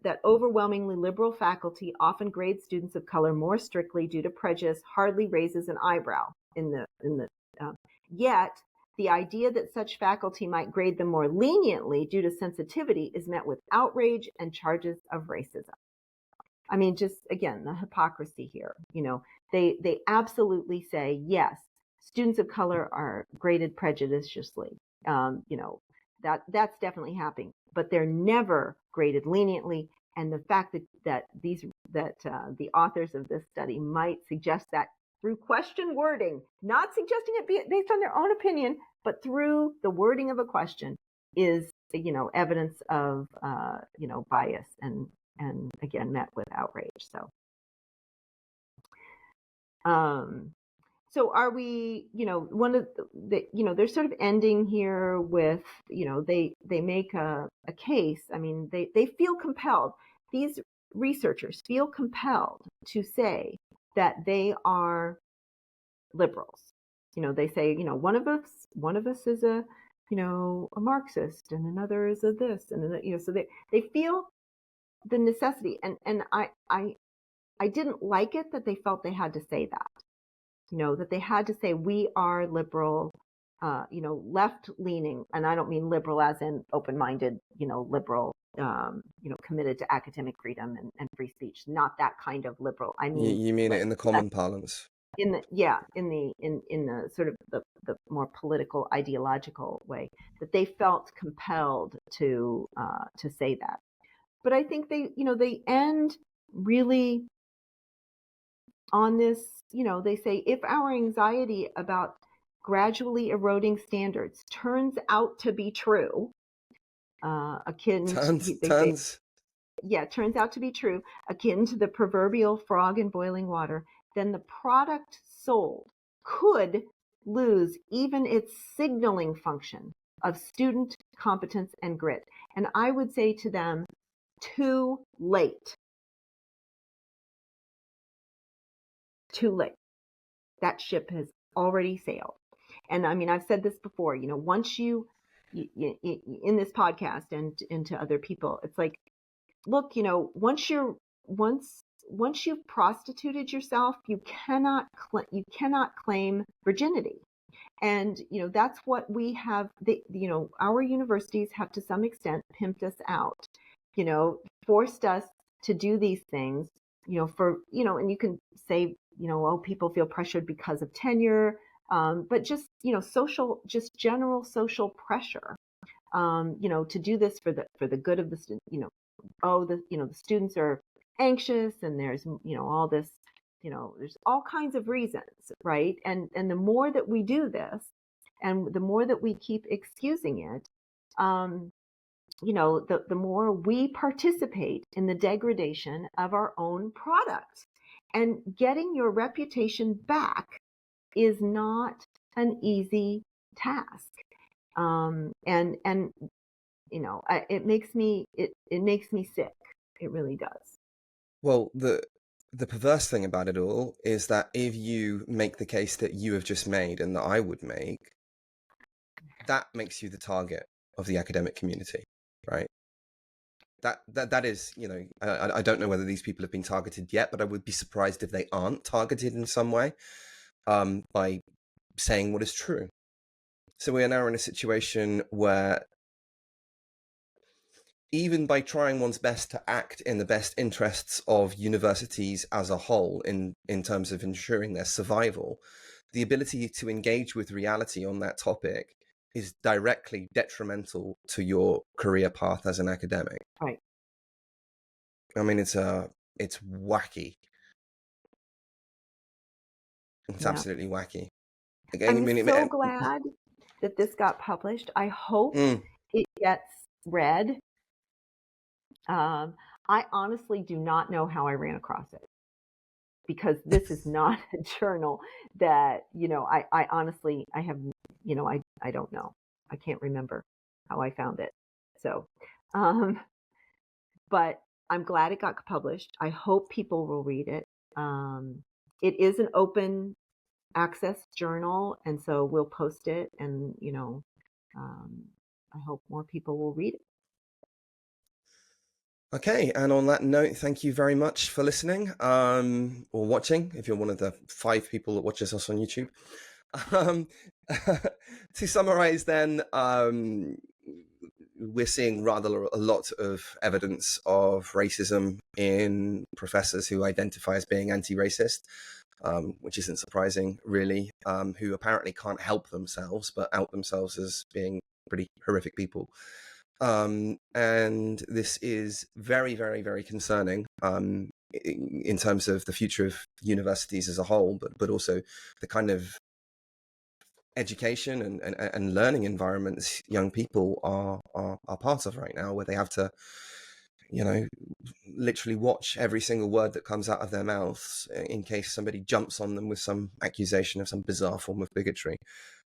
that overwhelmingly liberal faculty often grade students of color more strictly due to prejudice hardly raises an eyebrow yet the idea that such faculty might grade them more leniently due to sensitivity is met with outrage and charges of racism. I mean, just again, the hypocrisy here. They absolutely say, yes, students of color are graded prejudiciously. That's definitely happening. but they're never graded leniently. And the fact that the authors of this study might suggest that through question wording, not suggesting it based on their own opinion, but through the wording of a question, is evidence of bias, and again met with outrage. So are we, one of the, they're sort of ending here with, they make a case. I mean, they feel compelled. These researchers feel compelled to say that they are liberals. They say, one of us is a Marxist, and another is a this, and then, so they feel the necessity, and I didn't like it that they felt they had to say that. That they had to say we are liberal, left-leaning, and I don't mean liberal as in open-minded, liberal, committed to academic freedom and free speech. Not that kind of liberal. I mean, you mean it in the common parlance. In the sort of the more political, ideological way, that they felt compelled to say that. But I think they end really on this. They say, if our anxiety about gradually eroding standards turns out to be true, turns out to be true, akin to the proverbial frog in boiling water, then the product sold could lose even its signaling function of student competence and grit. And I would say to them, too late. Too late. That ship has already sailed. And I mean, I've said this before, once you in this podcast and to other people, it's like, look, once you've prostituted yourself, you cannot claim virginity. And that's what we have. Our universities have to some extent pimped us out, forced us to do these things, and you can say, oh, people feel pressured because of tenure, but just general social pressure, to do this for the good of the student. The students are anxious, and there's all this, there's all kinds of reasons, right? And the more that we do this, and the more that we keep excusing it, the more we participate in the degradation of our own product. And getting your reputation back is not an easy task. It makes me sick. It really does. Well, the perverse thing about it all is that if you make the case that you have just made and that I would make, that makes you the target of the academic community, right? That is, I don't know whether these people have been targeted yet, but I would be surprised if they aren't targeted in some way by saying what is true. So we are now in a situation where even by trying one's best to act in the best interests of universities as a whole in terms of ensuring their survival, the ability to engage with reality on that topic is directly detrimental to your career path as an academic. Right. I mean, it's wacky. It's absolutely wacky. I'm so glad that this got published. I hope it gets read. I honestly do not know how I ran across it, because this is not a journal that, I honestly, I have, I don't know. I can't remember how I found it. So, but I'm glad it got published. I hope people will read it. It is an open access journal, and so we'll post it, and, I hope more people will read it. Okay, and on that note, thank you very much for listening or watching, if you're one of the 5 people that watches us on YouTube. To summarize then, we're seeing rather a lot of evidence of racism in professors who identify as being anti-racist, which isn't surprising, really, who apparently can't help themselves, but out themselves as being pretty horrific people. And this is very, very, very concerning in terms of the future of universities as a whole, but also the kind of education and learning environments young people are part of right now, where they have to, you know, literally watch every single word that comes out of their mouths in case somebody jumps on them with some accusation of some bizarre form of bigotry.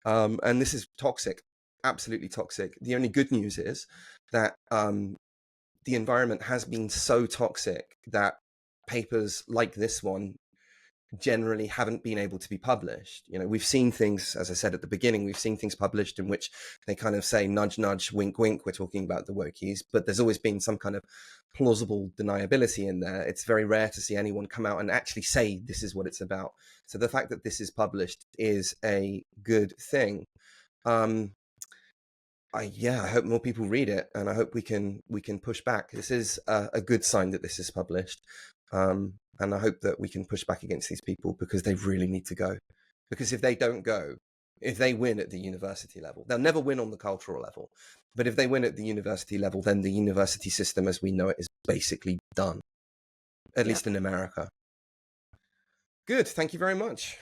And this is toxic, absolutely toxic. The only good news is that the environment has been so toxic that papers like this one generally haven't been able to be published. You know, we've seen things, as I said at the beginning, we've seen things published in which they kind of say nudge nudge, wink wink, we're talking about the wokies, but there's always been some kind of plausible deniability in there. It's very rare to see anyone come out and actually say this is what it's about. So the fact that this is published is a good thing. I hope more people read it, and I hope we can push back. This is a good sign that this is published, and I hope that we can push back against these people, because they really need to go. Because if they don't go, if they win at the university level, they'll never win on the cultural level. But if they win at the university level, then the university system as we know it is basically done, at least in America. Good. Thank you very much.